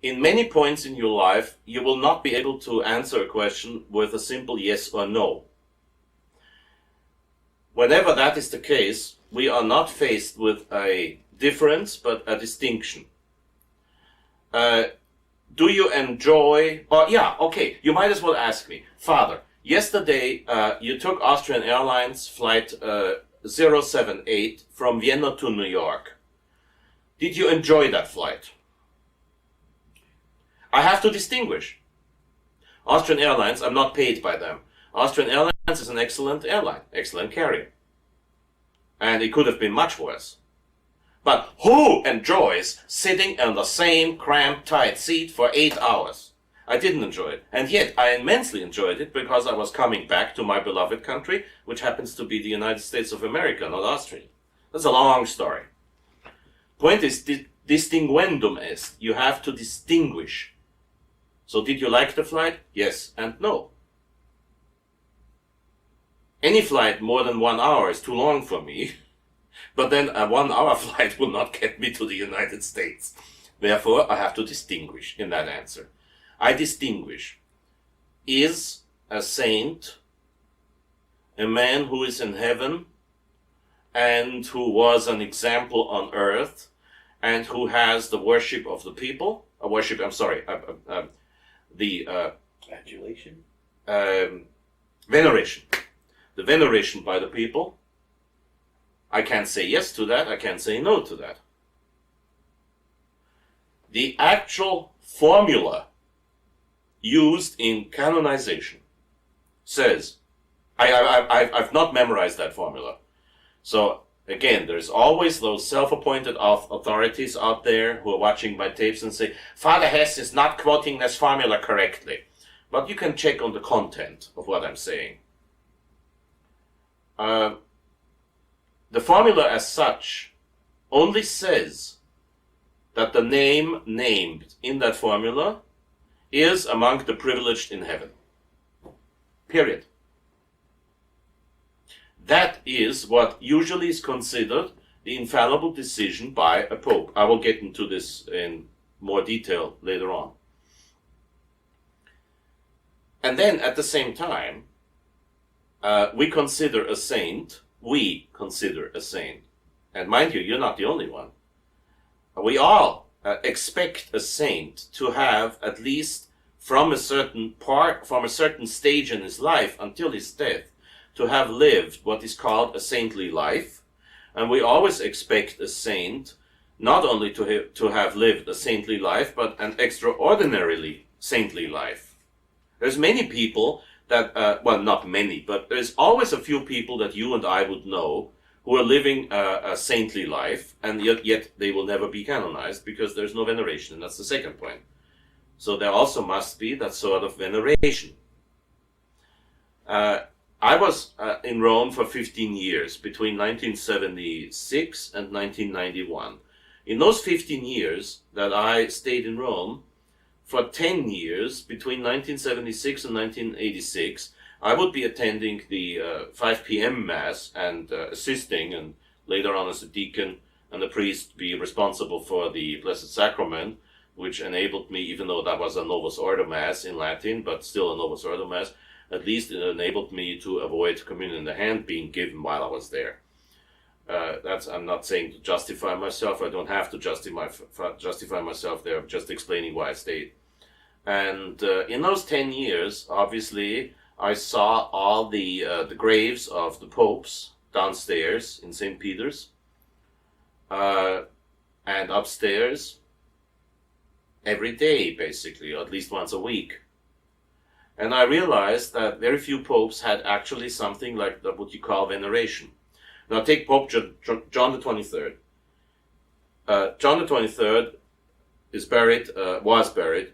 in many points in your life, you will not be able to answer a question with a simple yes or no. Whenever that is the case, we are not faced with a difference, but a distinction. Do you enjoy, you might as well ask me, Father, yesterday you took Austrian Airlines flight 078 from Vienna to New York. Did you enjoy that flight? I have to distinguish. Austrian Airlines, I'm not paid by them. Austrian Airlines is an excellent airline, excellent carrier. And it could have been much worse. But who enjoys sitting in the same cramped, tight seat for 8 hours? I didn't enjoy it. And yet I immensely enjoyed it because I was coming back to my beloved country, which happens to be the United States of America, not Austria. That's a long story. Point is, distinguendum est. You have to distinguish. So did you like the flight? Yes and no. Any flight more than 1 hour is too long for me. But then a 1 hour flight will not get me to the United States. Therefore, I have to distinguish in that answer. I distinguish. Is a saint a man who is in heaven and who was an example on earth and who has the worship of the people? Adulation? Veneration. The veneration by the people. I can't say yes to that, I can't say no to that. The actual formula used in canonization says, I've not memorized that formula. So again, there's always those self-appointed authorities out there who are watching my tapes and say, Father Hesse is not quoting this formula correctly. But you can check on the content of what I'm saying. The formula as such only says that the name named in that formula is among the privileged in heaven. Period. That is what usually is considered the infallible decision by a pope. I will get into this in more detail later on. And then at the same time, we consider a saint, and mind you, you're not the only one. We all expect a saint to have, at least from a certain stage in his life until his death, to have lived what is called a saintly life. And we always expect a saint not only to have lived a saintly life, but an extraordinarily saintly life. There's many people that, well, not many, but there's always a few people that you and I would know who are living a saintly life, and yet they will never be canonized because there's no veneration, and that's the second point. So there also must be that sort of veneration. I was in Rome for 15 years, between 1976 and 1991. In those 15 years that I stayed in Rome, for 10 years, between 1976 and 1986, I would be attending the 5 p.m. Mass and assisting, and later on as a deacon and a priest, be responsible for the Blessed Sacrament, which enabled me, even though that was a Novus Ordo Mass in Latin, but still a Novus Ordo Mass, at least it enabled me to avoid communion in the hand being given while I was there. I'm not saying to justify myself. I don't have to justify myself there. I'm just explaining why I stayed. And in those 10 years, obviously, I saw all the graves of the popes downstairs in St. Peter's, and upstairs every day, basically, or at least once a week. And I realized that very few popes had actually something like what you call veneration. Now take Pope John the 23rd. John the 23rd was buried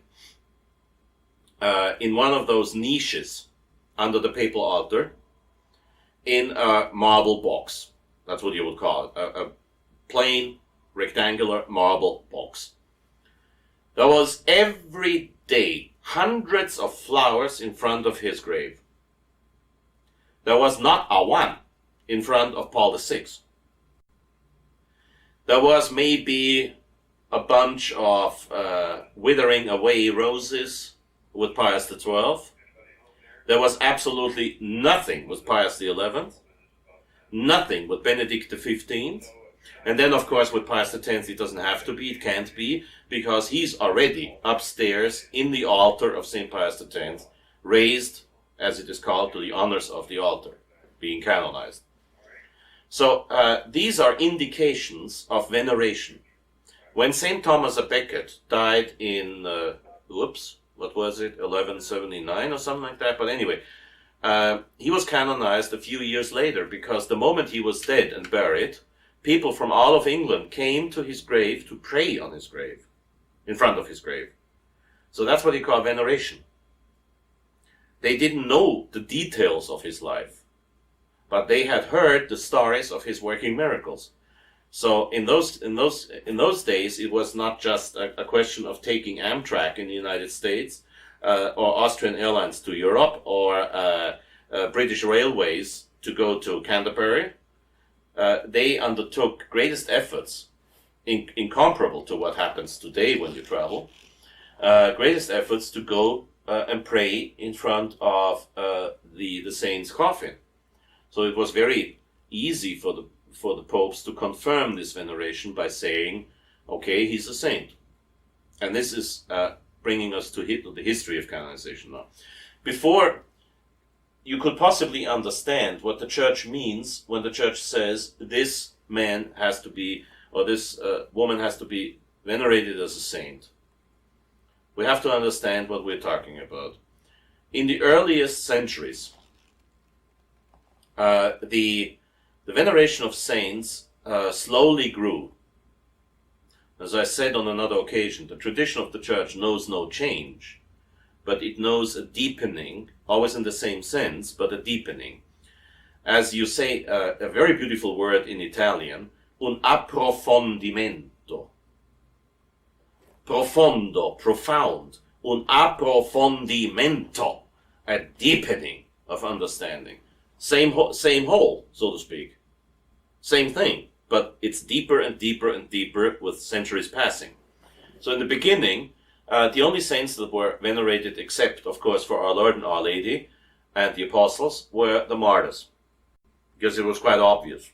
in one of those niches under the papal altar in a marble box. That's what you would call it, a plain rectangular marble box. There was every day hundreds of flowers in front of his grave. There was not a one in front of Paul VI. There was maybe a bunch of withering away roses with Pius XII. There was absolutely nothing with Pius XI, nothing with Benedict XV, and then of course with Pius X it doesn't have to be, it can't be, because he's already upstairs in the altar of St. Pius X, raised, as it is called, to the honors of the altar, being canonized. So these are indications of veneration. When St. Thomas à Becket died in, 1179 or something like that, but anyway, he was canonized a few years later, because the moment he was dead and buried, people from all of England came to his grave to pray on his grave, in front of his grave. So that's what you call veneration. They didn't know the details of his life, but they had heard the stories of his working miracles. So in those days, it was not just a question of taking Amtrak in the United States, or Austrian Airlines to Europe, or British Railways to go to Canterbury. They undertook greatest efforts, incomparable to what happens today when you travel, greatest efforts to go and pray in front of the saint's coffin. So it was very easy for the popes to confirm this veneration by saying, okay, he's a saint. And this is bringing us to the history of canonization now. Before you could possibly understand what the church means when the church says this man has to be, or this woman has to be venerated as a saint, we have to understand what we're talking about. In the earliest centuries, the veneration of saints slowly grew. As I said on another occasion, the tradition of the church knows no change, but it knows a deepening, always in the same sense, but a deepening. As you say, a very beautiful word in Italian, un approfondimento. Profondo, profound, un approfondimento, a deepening of understanding. Same hole, so to speak. Same thing, but it's deeper and deeper and deeper with centuries passing. So in the beginning, the only saints that were venerated, except, of course, for our Lord and Our Lady and the Apostles, were the martyrs, because it was quite obvious.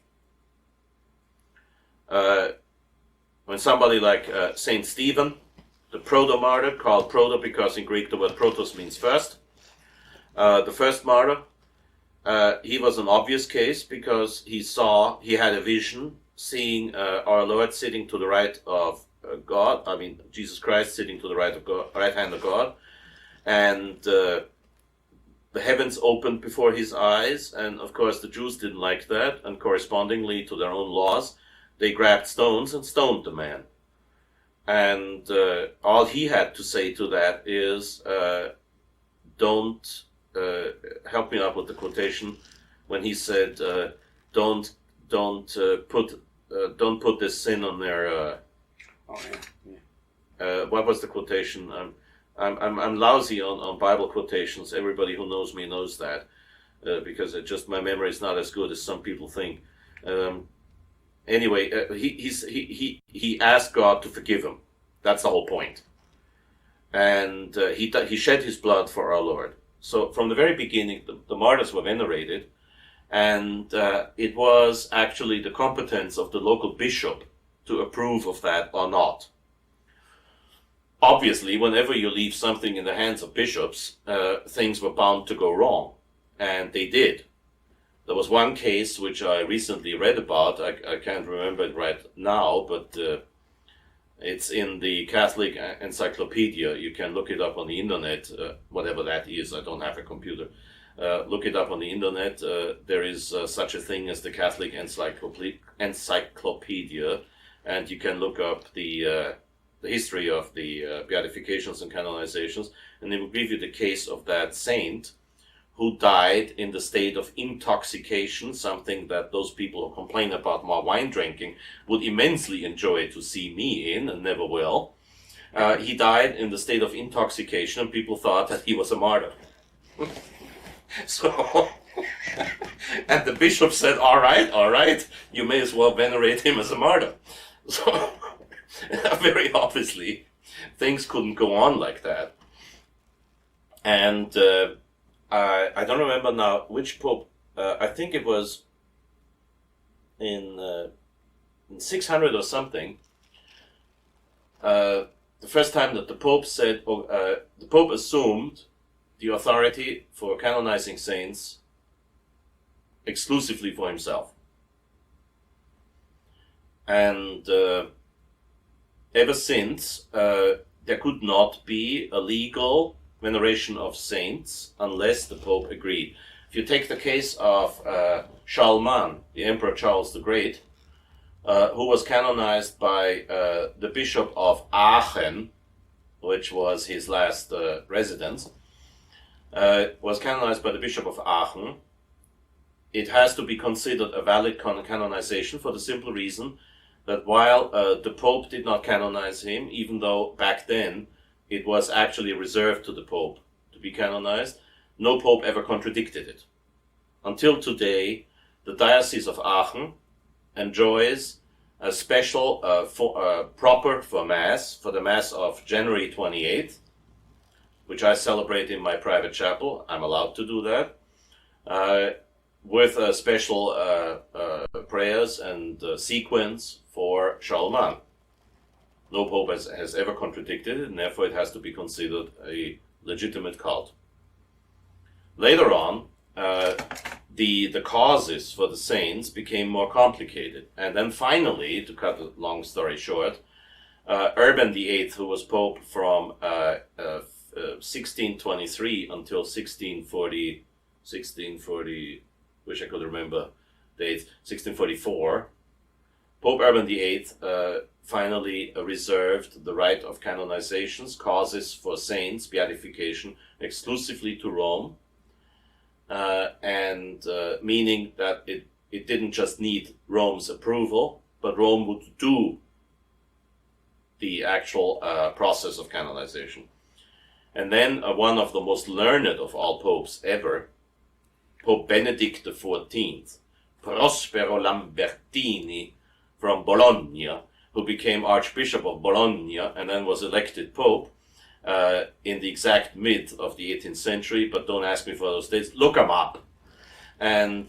When somebody like Saint Stephen, the proto-martyr, called proto because in Greek the word protos means first, the first martyr, he was an obvious case because he had a vision, seeing our Lord sitting to the right of God, Jesus Christ sitting to the right hand of God, and the heavens opened before his eyes, and of course the Jews didn't like that, and correspondingly to their own laws, they grabbed stones and stoned the man. And all he had to say to that is, don't, help me up with the quotation, when he said, don't put this sin on their, what was the quotation? I'm lousy on Bible quotations. Everybody who knows me knows that, because my memory is not as good as some people think. Anyway, he asked God to forgive him. That's the whole point. And he shed his blood for our Lord. So from the very beginning, the martyrs were venerated, and it was actually the competence of the local bishop to approve of that or not. Obviously, whenever you leave something in the hands of bishops, things were bound to go wrong, and they did. There was one case which I recently read about. I can't remember it right now, but it's in the Catholic Encyclopedia. You can look it up on the internet, whatever that is. I don't have a computer. Look it up on the internet. There is such a thing as the Catholic Encyclopedia, and you can look up the history of the beatifications and canonizations, and they will give you the case of that saint who died in the state of intoxication, something that those people who complain about more wine drinking would immensely enjoy to see me in, and never will. He died in the state of intoxication, and people thought that he was a martyr. So, and the bishop said, all right, you may as well venerate him as a martyr. So, Very obviously, things couldn't go on like that. And I don't remember now which pope. I think it was in 600 or something. The first time that the Pope said, the Pope assumed the authority for canonizing saints exclusively for himself. And ever since, there could not be a legal veneration of saints unless the Pope agreed. If you take the case of Charlemagne, the Emperor Charles the Great, who was canonized by the Bishop of Aachen, which was his last residence, was canonized by the Bishop of Aachen. It has to be considered a valid canonization for the simple reason that while the Pope did not canonize him, even though back then it was actually reserved to the Pope to be canonized, no Pope ever contradicted it. Until today, the Diocese of Aachen enjoys a special proper for Mass, for the Mass of January 28th, which I celebrate in my private chapel. I'm allowed to do that, with a special prayers and sequence for Charlemagne. No Pope has ever contradicted it, and therefore it has to be considered a legitimate cult. Later on, the causes for the saints became more complicated. And then finally, to cut a long story short, Urban VIII, who was Pope from 1623 until 1640, wish I could remember dates, 1644, Pope Urban VIII finally reserved the right of canonizations, causes for saints, beatification, exclusively to Rome. Meaning that it didn't just need Rome's approval, but Rome would do the actual process of canonization. And then one of the most learned of all popes ever, Pope Benedict XIV, Prospero Lambertini from Bologna, who became Archbishop of Bologna and then was elected Pope, in the exact mid of the 18th century, but don't ask me for those dates, look them up. And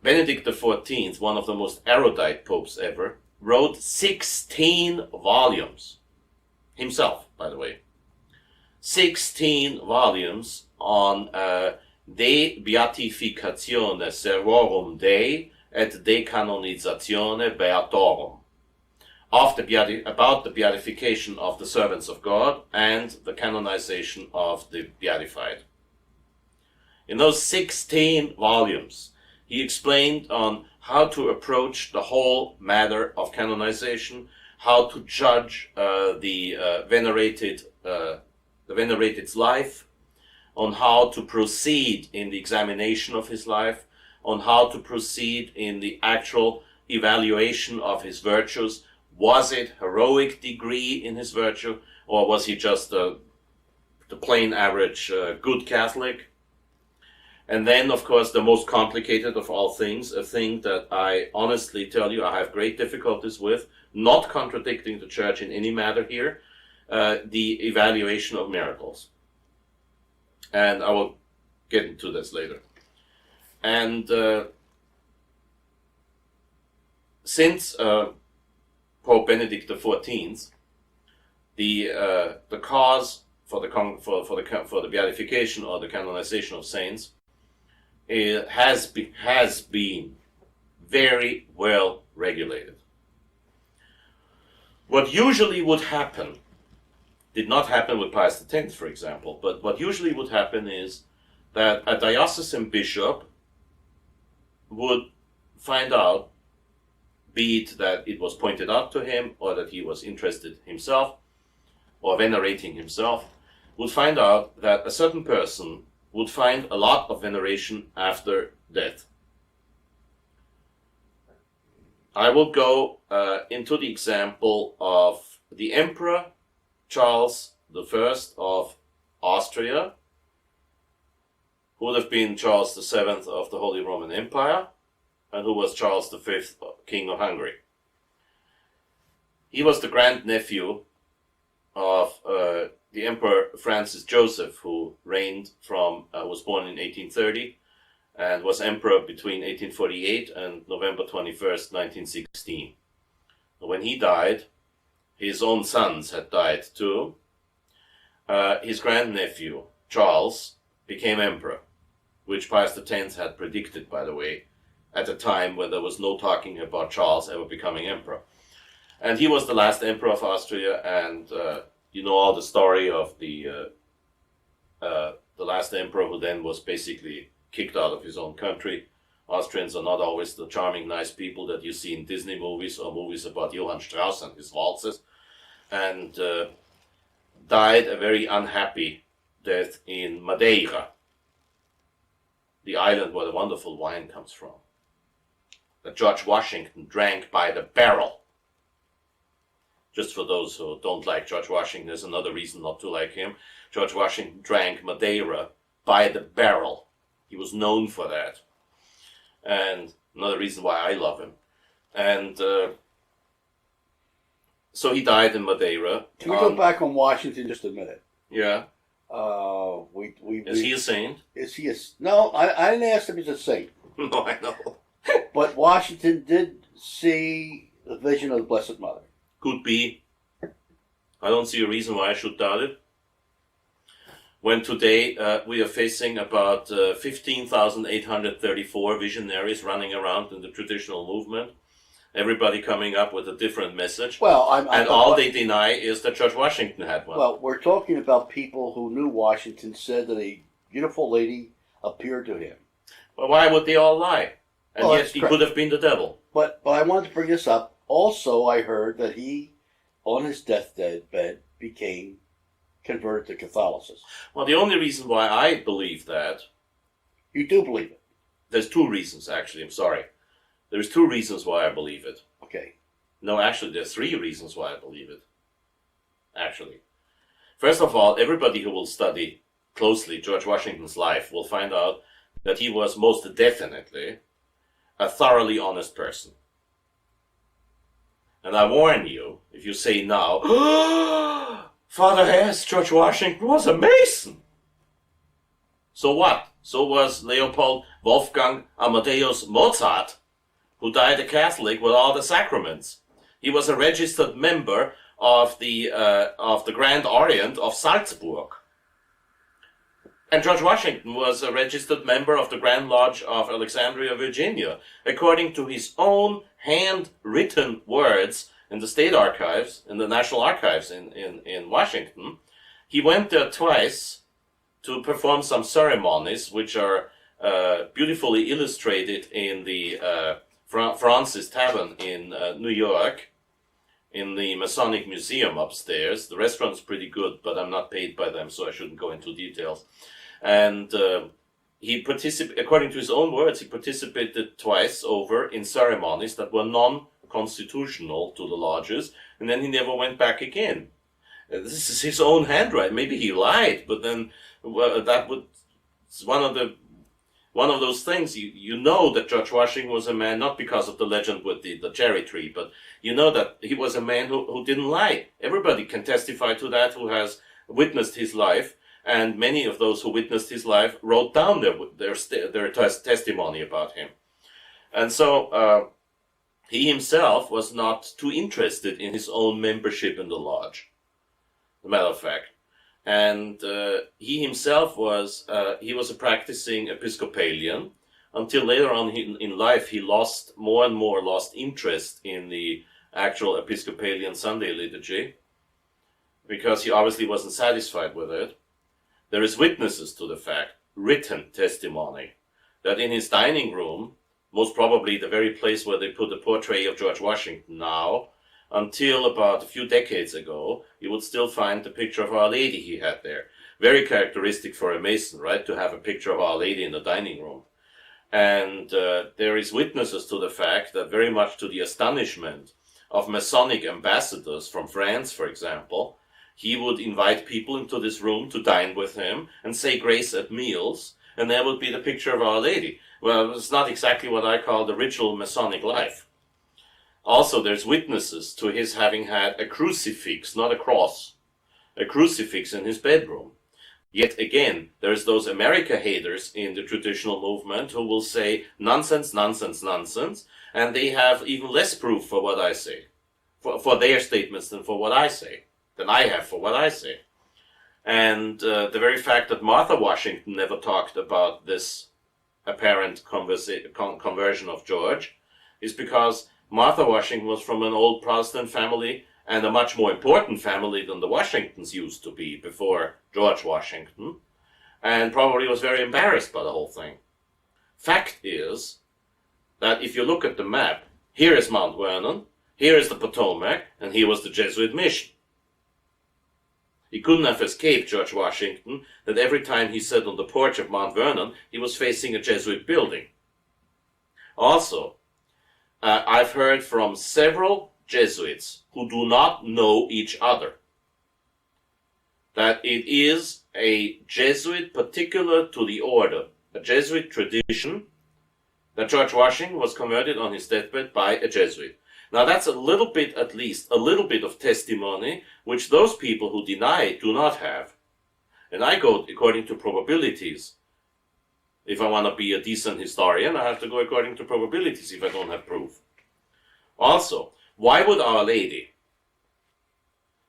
Benedict XIV, one of the most erudite popes ever, wrote 16 volumes, himself, by the way, 16 volumes on De Beatificatione Servorum Dei et De Canonizazione Beatorum, about the beatification of the servants of God and the canonization of the beatified. In those 16 volumes, he explained on how to approach the whole matter of canonization, how to judge the venerated's life, on how to proceed in the examination of his life, on how to proceed in the actual evaluation of his virtues. Was it heroic degree in his virtue, or was he just the plain average good Catholic? And then, of course, the most complicated of all things, a thing that I honestly tell you I have great difficulties with, not contradicting the Church in any matter here, the evaluation of miracles. And I will get into this later. And since Pope Benedict XIV, the cause for the beatification or the canonization of saints has been very well regulated. What usually would happen did not happen with Pius X, for example, but what usually would happen is that a diocesan bishop would find out, be it that it was pointed out to him or that he was interested himself or venerating himself, would find out that a certain person would find a lot of veneration after death. I will go into the example of the Emperor Charles I of Austria, who would have been Charles VII of the Holy Roman Empire, and who was Charles V, King of Hungary. he was the grandnephew of the Emperor Francis Joseph, who was born in 1830 and was emperor between 1848 and November 21st, 1916. When he died, his own sons had died too. His grandnephew, Charles, became emperor, which Pius X had predicted, by the way, at a time when there was no talking about Charles ever becoming emperor. And he was the last emperor of Austria, and you know all the story of the last emperor who then was basically kicked out of his own country. Austrians are not always the charming, nice people that you see in Disney movies or movies about Johann Strauss and his waltzes, and died a very unhappy death in Madeira, the island where the wonderful wine comes from, that George Washington drank by the barrel. Just for those who don't like George Washington, there's another reason not to like him. George Washington drank Madeira by the barrel. He was known for that. And another reason why I love him. And so he died in Madeira. Can we go back on Washington just a minute? Yeah. Is he a saint? Is he a... No, I didn't ask him if he's a saint. No, I know. But Washington did see the vision of the Blessed Mother. Could be. I don't see a reason why I should doubt it. When today we are facing about 15,834 visionaries running around in the traditional movement, everybody coming up with a different message. Well, all they deny is that George Washington had one. Well, we're talking about people who knew Washington said that a beautiful lady appeared to him. Well, why would they all lie? And well, yet he could have been the devil. But I wanted to bring this up. Also, I heard that he, on his deathbed, became converted to Catholicism. Well, the only reason why I believe that... You do believe it? There's two reasons, actually. I'm sorry. There's two reasons why I believe it. Okay. No, actually, there's three reasons why I believe it. Actually. First of all, everybody who will study closely George Washington's life will find out that he was most definitely a thoroughly honest person. And I warn you, if you say now, Father Hesse, George Washington was a Mason. So what? So was Leopold Wolfgang Amadeus Mozart, who died a Catholic with all the sacraments. He was a registered member of the Grand Orient of Salzburg. And George Washington was a registered member of the Grand Lodge of Alexandria, Virginia. According to his own handwritten words in the state archives, in the National Archives in Washington, he went there twice to perform some ceremonies, which are beautifully illustrated in the Francis Tavern in New York, in the Masonic Museum upstairs. The restaurant is pretty good, but I'm not paid by them, so I shouldn't go into details. And he participated, according to his own words, he participated twice over in ceremonies that were non-constitutional to the lodges, and then he never went back again. This is his own handwriting. Maybe he lied, but then it's one of those things. You know that George Washington was a man, not because of the legend with the cherry tree, but you know that he was a man who didn't lie. Everybody can testify to that who has witnessed his life. And many of those who witnessed his life wrote down their testimony about him. And so he himself was not too interested in his own membership in the lodge, as a matter of fact. And he himself was a practicing Episcopalian until later on in life he lost interest in the actual Episcopalian Sunday liturgy because he obviously wasn't satisfied with it. There is witnesses to the fact, written testimony, that in his dining room, most probably the very place where they put the portrait of George Washington now, until about a few decades ago, you would still find the picture of Our Lady he had there. Very characteristic for a Mason, right, to have a picture of Our Lady in the dining room. And there is witnesses to the fact that, very much to the astonishment of Masonic ambassadors from France, for example, he would invite people into this room to dine with him and say grace at meals, and there would be the picture of Our Lady. Well, it's not exactly what I call the ritual Masonic life. Also, there's witnesses to his having had a crucifix, not a cross, a crucifix in his bedroom. Yet again, there's those America haters in the traditional movement who will say nonsense, nonsense, nonsense, and they have even less proof for what I say, for their statements than for what I say, than I have for what I say. And the very fact that Martha Washington never talked about this apparent conversion of George is because Martha Washington was from an old Protestant family and a much more important family than the Washingtons used to be before George Washington, and probably was very embarrassed by the whole thing. Fact is that if you look at the map, here is Mount Vernon, here is the Potomac, and here was the Jesuit mission. He couldn't have escaped George Washington that every time he sat on the porch of Mount Vernon, he was facing a Jesuit building. Also, I've heard from several Jesuits who do not know each other that it is a Jesuit particular to the order, a Jesuit tradition, that George Washington was converted on his deathbed by a Jesuit. Now that's a little bit, at least, a little bit of testimony which those people who deny it do not have. And I go according to probabilities. If I want to be a decent historian, I have to go according to probabilities if I don't have proof. Also, why would Our Lady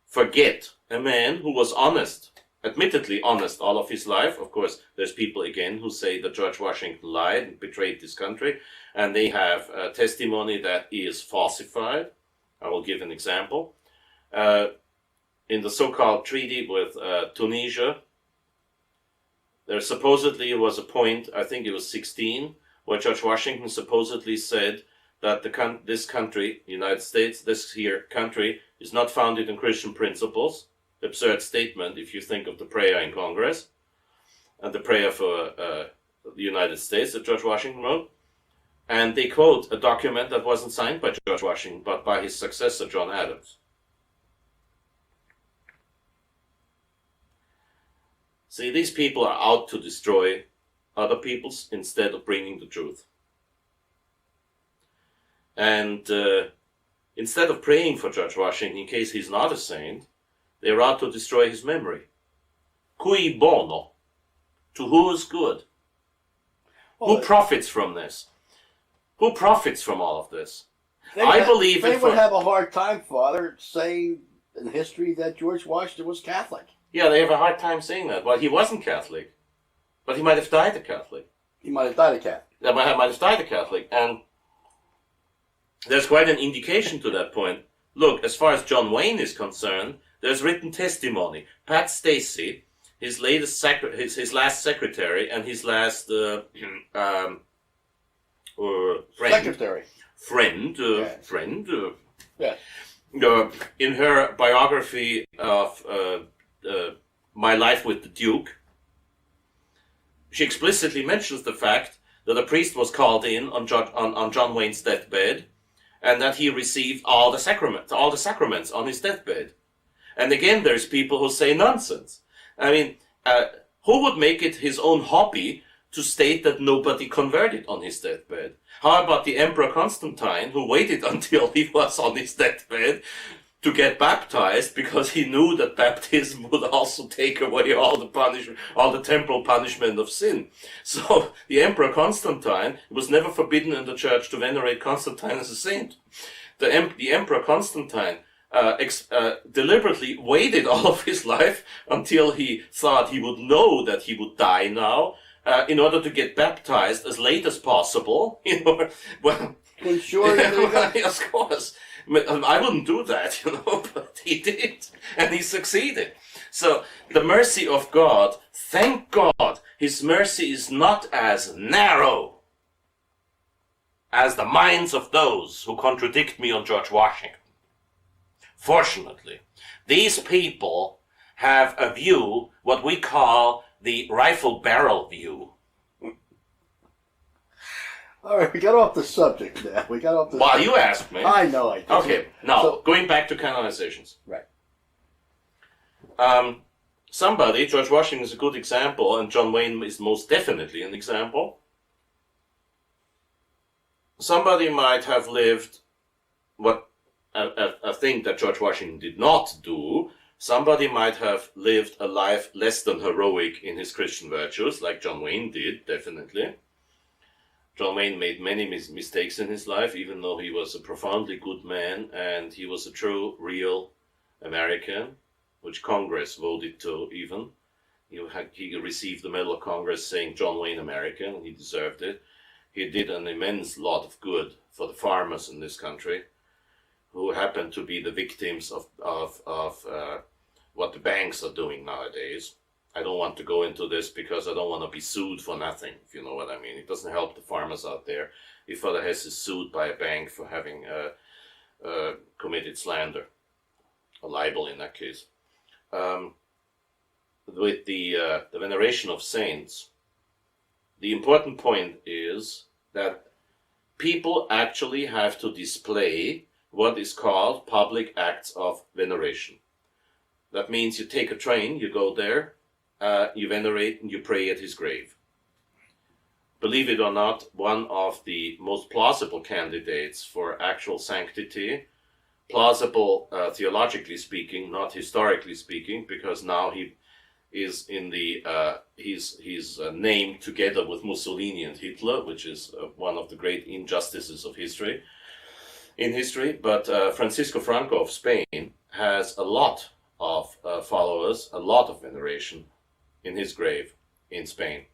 forget a man who was honest, admittedly honest all of his life? Of course, there's people again who say that George Washington lied and betrayed this country, and they have testimony that is falsified. I will give an example. In the so-called treaty with Tunisia, there supposedly was a point, I think it was 16, where George Washington supposedly said that this country, the United States, this here country, is not founded on Christian principles. Absurd statement if you think of the prayer in Congress and the prayer for the United States that George Washington wrote. And they quote a document that wasn't signed by George Washington, but by his successor, John Adams. See, these people are out to destroy other peoples instead of bringing the truth. And instead of praying for George Washington in case he's not a saint, they're out to destroy his memory. Cui bono? To who is good? Who profits from this? Who profits from all of this? I believe they would have a hard time, Father, saying in history that George Washington was Catholic. Yeah, they have a hard time saying that. Well, he wasn't Catholic, but he might have died a Catholic. He might have died a Catholic. That might have died a Catholic, and there's quite an indication to that point. Look, as far as John Wayne is concerned, there's written testimony. Pat Stacey, his his last secretary and his last friend. Secretary. Friend. Yes. Friend. Yes. In her biography of My Life with the Duke, she explicitly mentions the fact that a priest was called in on John Wayne's deathbed, and that he received all the sacraments on his deathbed. And again, there's people who say nonsense. I mean, who would make it his own hobby to state that nobody converted on his deathbed? How about the Emperor Constantine, who waited until he was on his deathbed to get baptized because he knew that baptism would also take away all the temporal punishment of sin. So the Emperor Constantine was never forbidden in the church to venerate Constantine as a saint. The Emperor Constantine deliberately waited all of his life until he thought he would know that he would die now, in order to get baptized as late as possible. Well, ensure of course. I wouldn't do that, but he did, and he succeeded. So the mercy of God, thank God, His mercy is not as narrow as the minds of those who contradict me on George Washington. Fortunately, these people have a view, what we call the rifle barrel view. All right, we got off the subject now. Well, you asked me. I know I did. Okay, now, going back to canonizations. Right. George Washington is a good example, and John Wayne is most definitely an example. Somebody might have lived what a thing that George Washington did not do. Somebody might have lived a life less than heroic in his Christian virtues, like John Wayne did, definitely. John Wayne made many mistakes in his life, even though he was a profoundly good man, and he was a true, real American, which Congress voted to even. He received the Medal of Congress saying John Wayne American, he deserved it. He did an immense lot of good for the farmers in this country, who happen to be the victims of what the banks are doing nowadays. I don't want to go into this because I don't want to be sued for nothing, if you know what I mean. It doesn't help the farmers out there if Father Hesse is sued by a bank for having committed slander, or libel in that case. With the veneration of saints, the important point is that people actually have to display what is called public acts of veneration. That means you take a train, you go there, you venerate and you pray at his grave. Believe it or not, one of the most plausible candidates for actual sanctity, plausible theologically speaking, not historically speaking, because now he is in the he's named together with Mussolini and Hitler, which is one of the great injustices of history. But Francisco Franco of Spain has a lot of followers, a lot of veneration in his grave in Spain.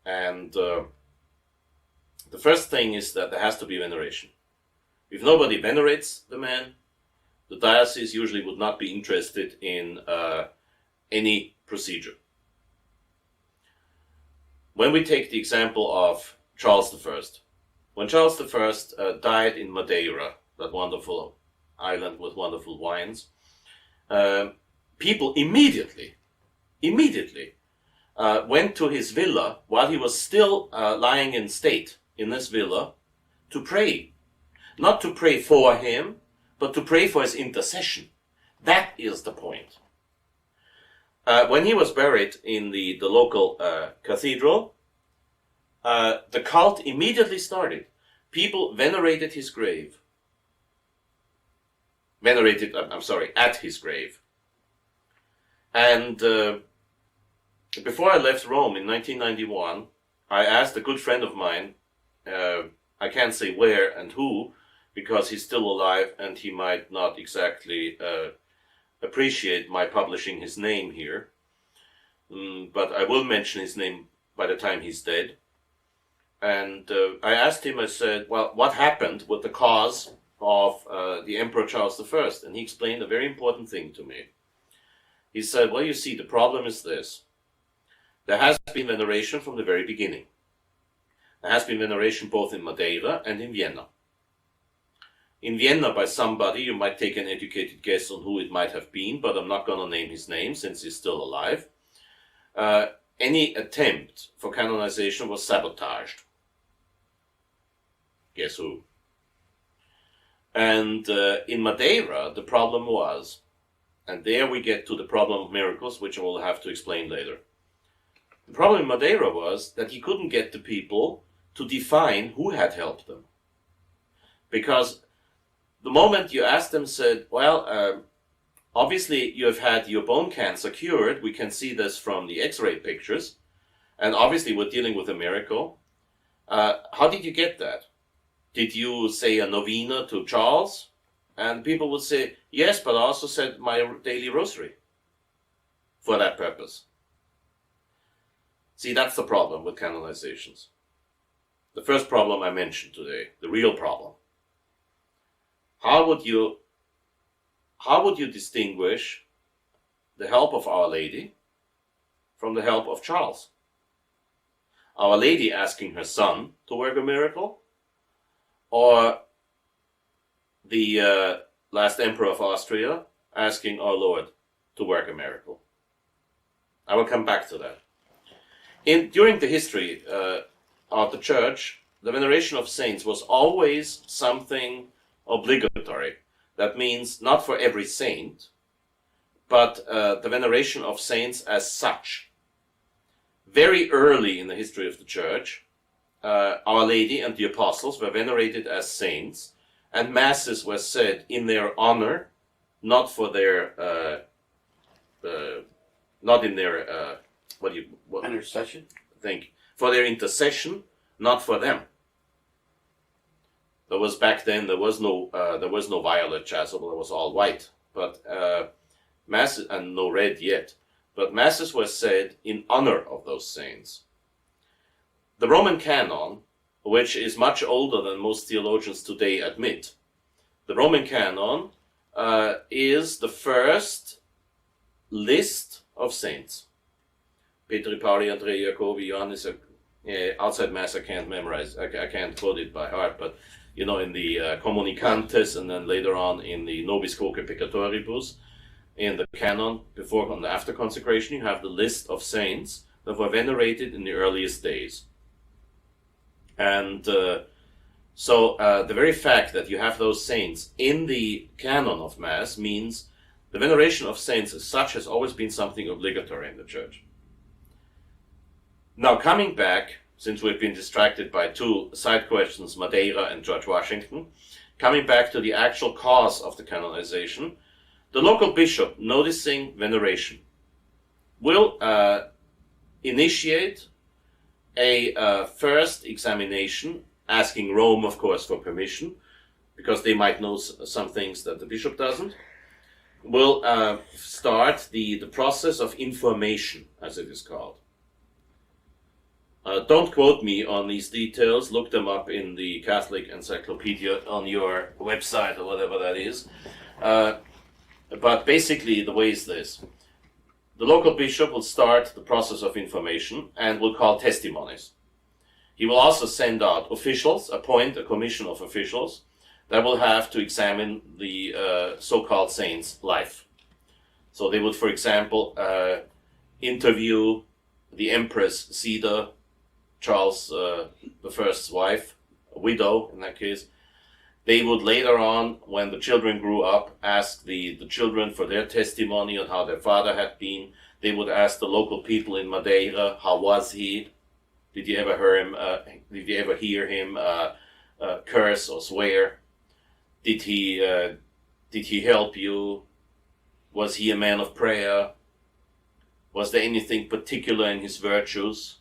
And the first thing is that there has to be veneration. If nobody venerates the man, the diocese usually would not be interested in any procedure. When we take the example of Charles I, when Charles I died in Madeira, that wonderful island with wonderful wines, people immediately went to his villa while he was still lying in state in this villa to pray. Not to pray for him, but to pray for his intercession. That is the point. When he was buried in the local cathedral, the cult immediately started. People venerated his grave. At his grave. And before I left Rome in 1991, I asked a good friend of mine, I can't say where and who, because he's still alive and he might not exactly appreciate my publishing his name here. But I will mention his name by the time he's dead. And I asked him, I said, well, what happened with the cause of the Emperor Charles I? And he explained a very important thing to me. He said, well, you see, the problem is this. There has been veneration from the very beginning. There has been veneration both in Madeira and in Vienna. In Vienna by somebody, you might take an educated guess on who it might have been, but I'm not going to name his name since he's still alive. Any attempt for canonization was sabotaged. Guess who? And in Madeira, the problem was, and there we get to the problem of miracles, which I will have to explain later. The problem in Madeira was that he couldn't get the people to define who had helped them. Because the moment you asked them, said, well, obviously you have had your bone cancer cured. We can see this from the x-ray pictures. And obviously we're dealing with a miracle. How did you get that? Did you say a novena to Charles? And people would say, yes, but I also said my daily rosary for that purpose. See, that's the problem with canonizations. The first problem I mentioned today, the real problem. How would you distinguish the help of Our Lady from the help of Charles? Our Lady asking her son to work a miracle, or the last Emperor of Austria asking our Lord to work a miracle? I will come back to that. During the history of the Church, the veneration of saints was always something obligatory. That means not for every saint, but the veneration of saints as such. Very early in the history of the Church, Our Lady and the Apostles were venerated as saints, and masses were said in their honor, not for their, not in their, Intercession? for their intercession, not for them. There was back then, there was no violet chasuble, it was all white, but masses, and no red yet, but masses were said in honor of those saints. The Roman canon, which is much older than most theologians today admit, the Roman canon is the first list of saints. Petri, Pauli, Andrei, Jacobi, Johannes. Outside Mass, I can't memorize. I can't quote it by heart, but in the Communicantes, and then later on in the Nobis Quoque Peccatoribus, in the canon before and after consecration, you have the list of saints that were venerated in the earliest days. And so the very fact that you have those saints in the canon of Mass means the veneration of saints as such has always been something obligatory in the Church. Now, coming back, since we've been distracted by two side questions, Madeira and George Washington, coming back to the actual cause of the canonization, the local bishop, noticing veneration, will initiate a first examination, asking Rome, of course, for permission, because they might know some things that the bishop doesn't, will start the process of information, as it is called. Don't quote me on these details. Look them up in the Catholic Encyclopedia on your website or whatever that is. But basically, the way is this. The local bishop will start the process of information and will call testimonies. He will also send out officials, appoint a commission of officials that will have to examine the so-called saint's life. So they would, for example, interview the Empress Sida, Charles I's wife, a widow in that case. They would later on, when the children grew up, ask the children for their testimony on how their father had been. They would ask the local people in Madeira, how was he? Did you ever hear him curse or swear? Did he help you? Was he a man of prayer? Was there anything particular in his virtues?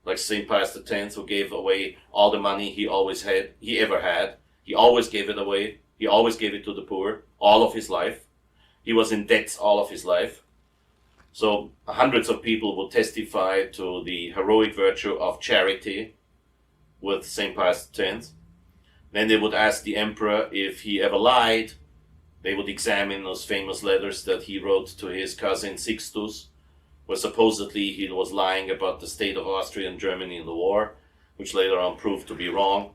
Like St. Pius X, who gave away all the money he ever had. He always gave it away. He always gave it to the poor, all of his life. He was in debt all of his life. So hundreds of people will testify to the heroic virtue of charity with St. Pius X. Then they would ask the emperor if he ever lied. They would examine those famous letters that he wrote to his cousin Sixtus, where supposedly he was lying about the state of Austria and Germany in the war, which later on proved to be wrong,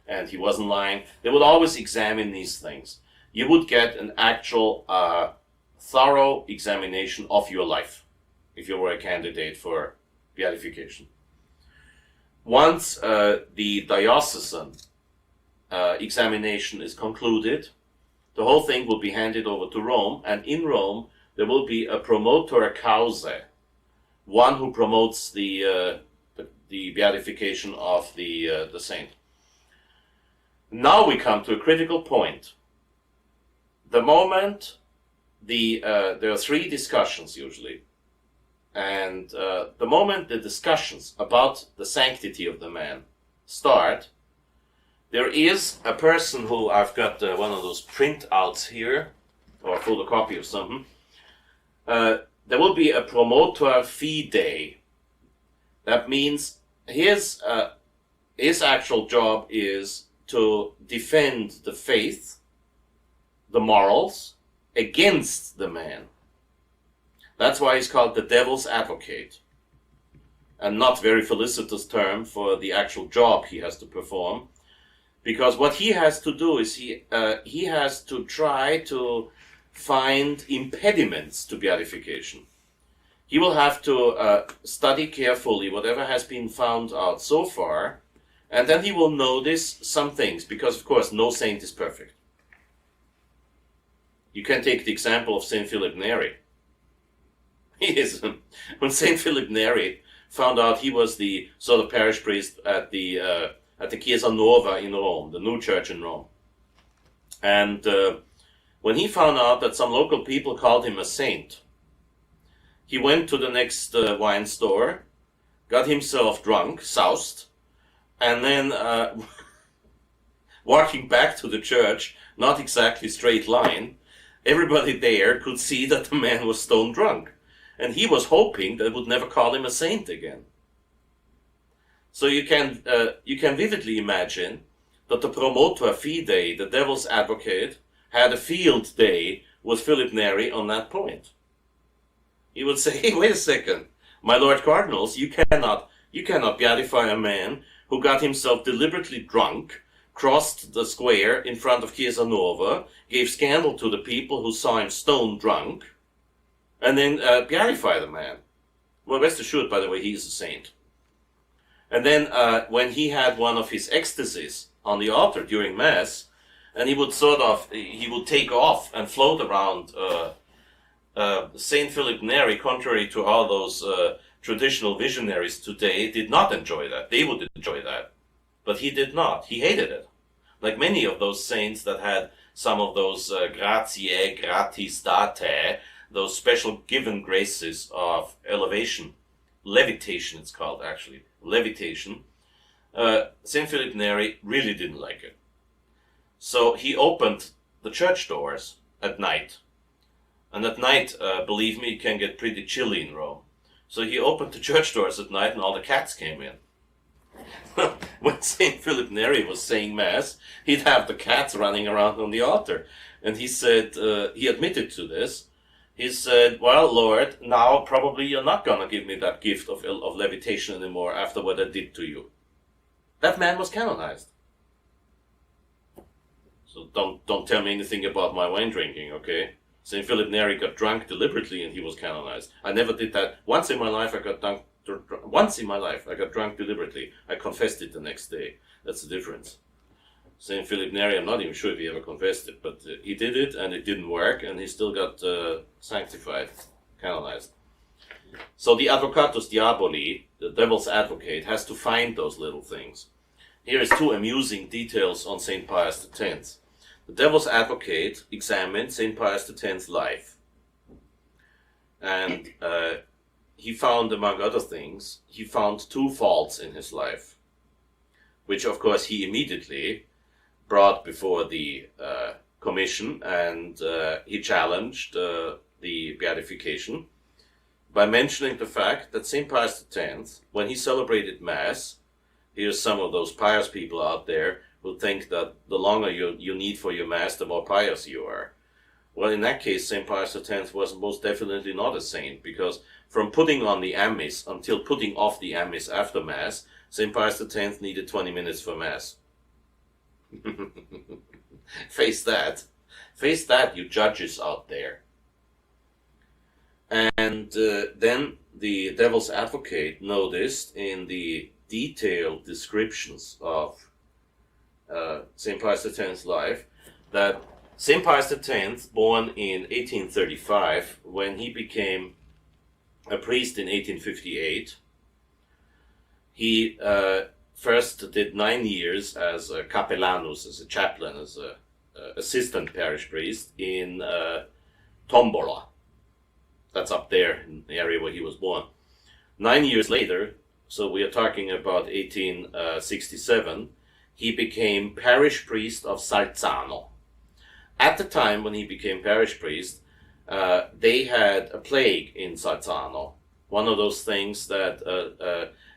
and he wasn't lying. They would always examine these things. You would get an actual thorough examination of your life if you were a candidate for beatification. Once the diocesan examination is concluded, the whole thing will be handed over to Rome, and in Rome there will be a promotor causa, one who promotes the beatification of the saint. Now we come to a critical point. The moment there are three discussions usually, and the moment the discussions about the sanctity of the man start, there is a person who, I've got one of those printouts here, or a photocopy of something. There will be a promotor fidei. That means his actual job is to defend the faith, the morals, against the man. That's why he's called the devil's advocate, and not very felicitous term for the actual job he has to perform, because what he has to do is he has to try to find impediments to beatification. He will have to study carefully whatever has been found out so far, and then he will notice some things, because of course no saint is perfect. You can take the example of St. Philip Néri. When St. Philip Néri found out he was the sort of parish priest at the Chiesa Nuova in Rome, the new church in Rome, And when he found out that some local people called him a saint, he went to the next wine store, got himself drunk, soused, and then walking back to the church, not exactly straight line, everybody there could see that the man was stone drunk. And he was hoping they would never call him a saint again. So you can vividly imagine that the promotor fidei, the devil's advocate, had a field day with Philip Néri on that point. He would say, hey, wait a second, my Lord Cardinals, you cannot beatify a man who got himself deliberately drunk, crossed the square in front of Chiesa Nova, gave scandal to the people who saw him stone drunk, and then beatify the man. Well, rest assured, by the way, he is a saint. And then when he had one of his ecstasies on the altar during Mass, and he would take off and float around Saint Philip Néri, contrary to all those traditional visionaries today, did not enjoy that. They would enjoy that. But he did not. He hated it. Like many of those saints that had some of those gratiae, gratis date, those special given graces of elevation, levitation it's called actually, levitation, Saint Philip Néri really didn't like it. So he opened the church doors at night. And at night, believe me, it can get pretty chilly in Rome. So he opened the church doors at night and all the cats came in. When Saint Philip Néri was saying Mass, he'd have the cats running around on the altar. And he said, he admitted to this. He said, well, Lord, now probably you're not going to give me that gift of levitation anymore after what I did to you. That man was canonized. So don't tell me anything about my wine drinking, okay? Saint Philip Néri got drunk deliberately and he was canonized. I never did that. Once in my life I got drunk deliberately. I confessed it the next day. That's the difference. Saint Philip Néri, I'm not even sure if he ever confessed it, but he did it and it didn't work and he still got sanctified, canonized. So the advocatus diaboli, the devil's advocate, has to find those little things. Here is two amusing details on Saint Pius X. The devil's advocate examined Saint Pius X's life. And he found, among other things, he found two faults in his life, which of course he immediately brought before the commission, and he challenged the beatification by mentioning the fact that St. Pius X, when he celebrated Mass, here's some of those pious people out there who think that the longer you need for your Mass, the more pious you are. Well, in that case, St. Pius X was most definitely not a saint, because from putting on the amice until putting off the amice after Mass, St. Pius X needed 20 minutes for Mass. Face that. Face that, you judges out there. And then the devil's advocate noticed in the detailed descriptions of St. Pius X's life that St. Pius X, born in 1835, when he became a priest in 1858, he first did 9 years as a capellanus, as a chaplain, as a assistant parish priest in Tombola. That's up there in the area where he was born. 9 years later, so we are talking about 1867, he became parish priest of Salzano. At the time when he became parish priest, they had a plague in Salzano, one of those things that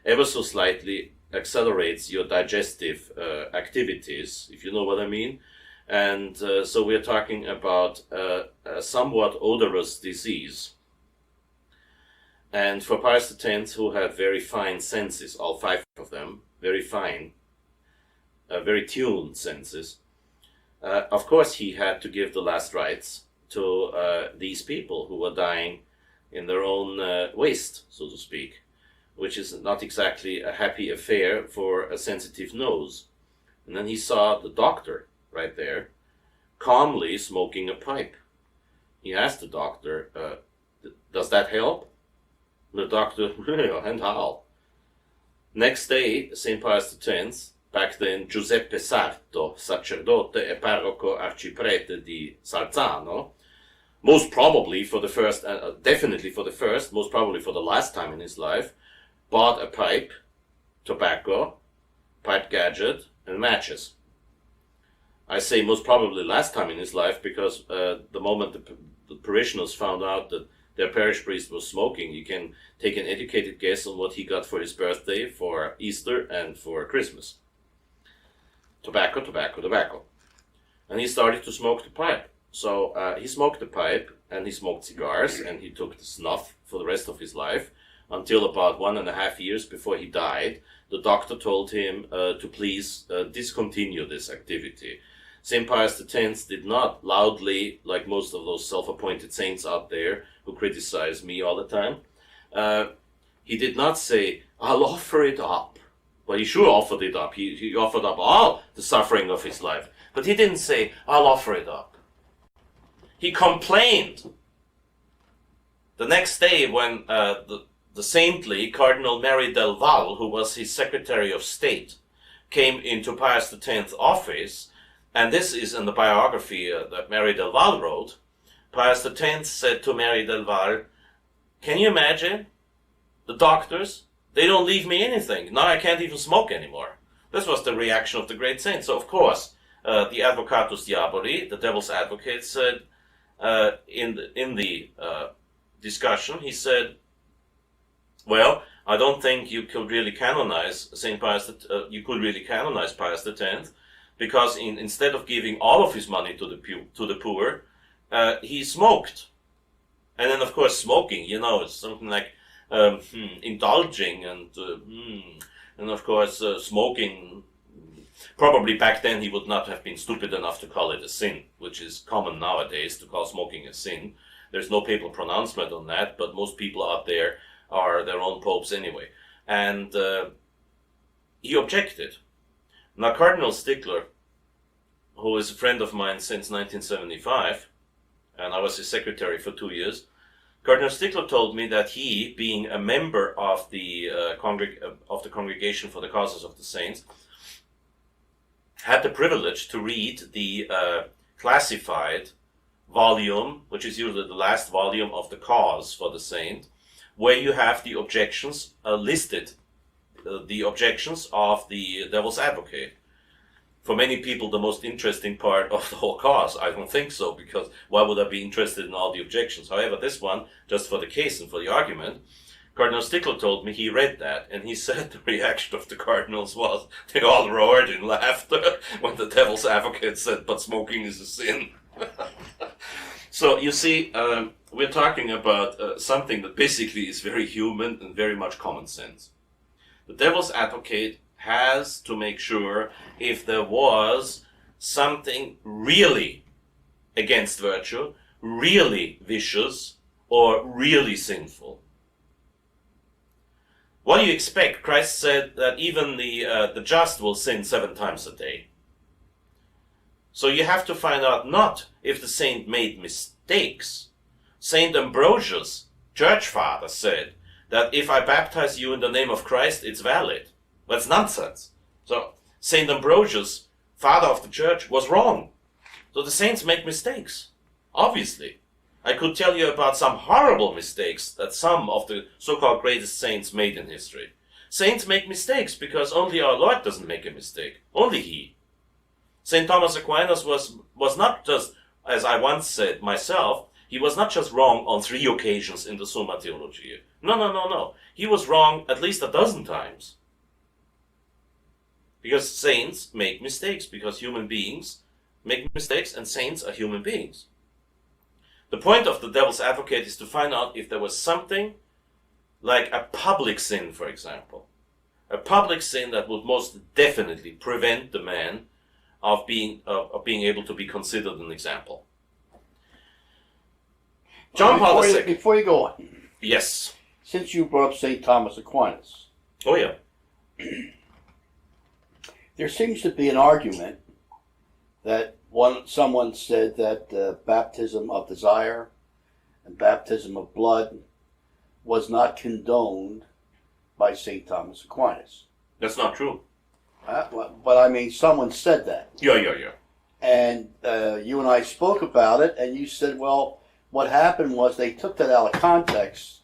ever so slightly accelerates your digestive activities, if you know what I mean. And so we're talking about a somewhat odorous disease. And for Pius X, who had very fine senses, all 5 of them, very fine, very tuned senses, of course he had to give the last rites to these people who were dying in their own waste, so to speak, which is not exactly a happy affair for a sensitive nose. And then he saw the doctor right there, calmly smoking a pipe. He asked the doctor, does that help? The doctor, and how? Next day, St. Pius X back then Giuseppe Sarto, sacerdote e parroco arciprete di Salzano, most probably for the first, definitely for the first, most probably for the last time in his life, bought a pipe, tobacco, pipe gadget, and matches. I say most probably last time in his life because the moment the parishioners found out that their parish priest was smoking, you can take an educated guess on what he got for his birthday, for Easter, and for Christmas. Tobacco, tobacco, tobacco. And he started to smoke the pipe. So he smoked the pipe, and he smoked cigars, and he took the snuff for the rest of his life, until about 1.5 years before he died. The doctor told him to please discontinue this activity. St. Pius X did not loudly, like most of those self-appointed saints out there who criticize me all the time, he did not say, I'll offer it up. Well, he sure offered it up. He offered up all the suffering of his life. But he didn't say, I'll offer it up. He complained the next day when the saintly Cardinal Mary del Val, who was his Secretary of State, came into Pius X's office, and this is in the biography that Mary del Val wrote. Pius X said to Mary del Val, can you imagine? The doctors, they don't leave me anything. Now I can't even smoke anymore. This was the reaction of the great saint. So of course, the Advocatus Diaboli, the devil's advocate, said, in the discussion, he said, well, I don't think you could really canonize Saint Pius. You could really canonize Pius X, because instead of giving all of his money to the poor, he smoked. And then, of course, smoking, it's something like indulging, and of course, smoking. Probably back then he would not have been stupid enough to call it a sin, which is common nowadays to call smoking a sin. There's no papal pronouncement on that, but most people out there are their own popes anyway. And he objected. Now, Cardinal Stickler, who is a friend of mine since 1975, and I was his secretary for 2 years, Cardinal Stickler told me that he, being a member of the Congregation for the Causes of the Saints, had the privilege to read the classified volume, which is usually the last volume of the Cause for the Saint, where you have the objections listed, the objections of the devil's advocate. For many people, the most interesting part of the whole cause. I don't think so, because why would I be interested in all the objections? However, this one, just for the case and for the argument, Cardinal Stickler told me he read that, and he said the reaction of the cardinals was they all roared in laughter when the devil's advocate said, but smoking is a sin. So, you see, we're talking about something that basically is very human and very much common sense. The devil's advocate has to make sure if there was something really against virtue, really vicious, or really sinful. What do you expect? Christ said that even the just will sin 7 times a day. So you have to find out not if the saint made mistakes. Saint Ambrosius, church father, said that if I baptize you in the name of Christ, it's valid. That's nonsense. So Saint Ambrosius, father of the church, was wrong. So the saints make mistakes, obviously. I could tell you about some horrible mistakes that some of the so-called greatest saints made in history. Saints make mistakes because only our Lord doesn't make a mistake. Only He. St. Thomas Aquinas was not just, as I once said myself, he was not just wrong on 3 occasions in the Summa Theologiae. No. He was wrong at least 12 times. Because saints make mistakes, because human beings make mistakes, and saints are human beings. The point of the devil's advocate is to find out if there was something like a public sin, for example. A public sin that would most definitely prevent the man of being able to be considered an example. John Paul II. Before you go on. Yes. Since you brought up St. Thomas Aquinas. Oh, yeah. There seems to be an argument that someone said that baptism of desire and baptism of blood was not condoned by St. Thomas Aquinas. That's not true. But I mean, someone said that. Yeah. And you and I spoke about it, and you said, well, what happened was they took that out of context,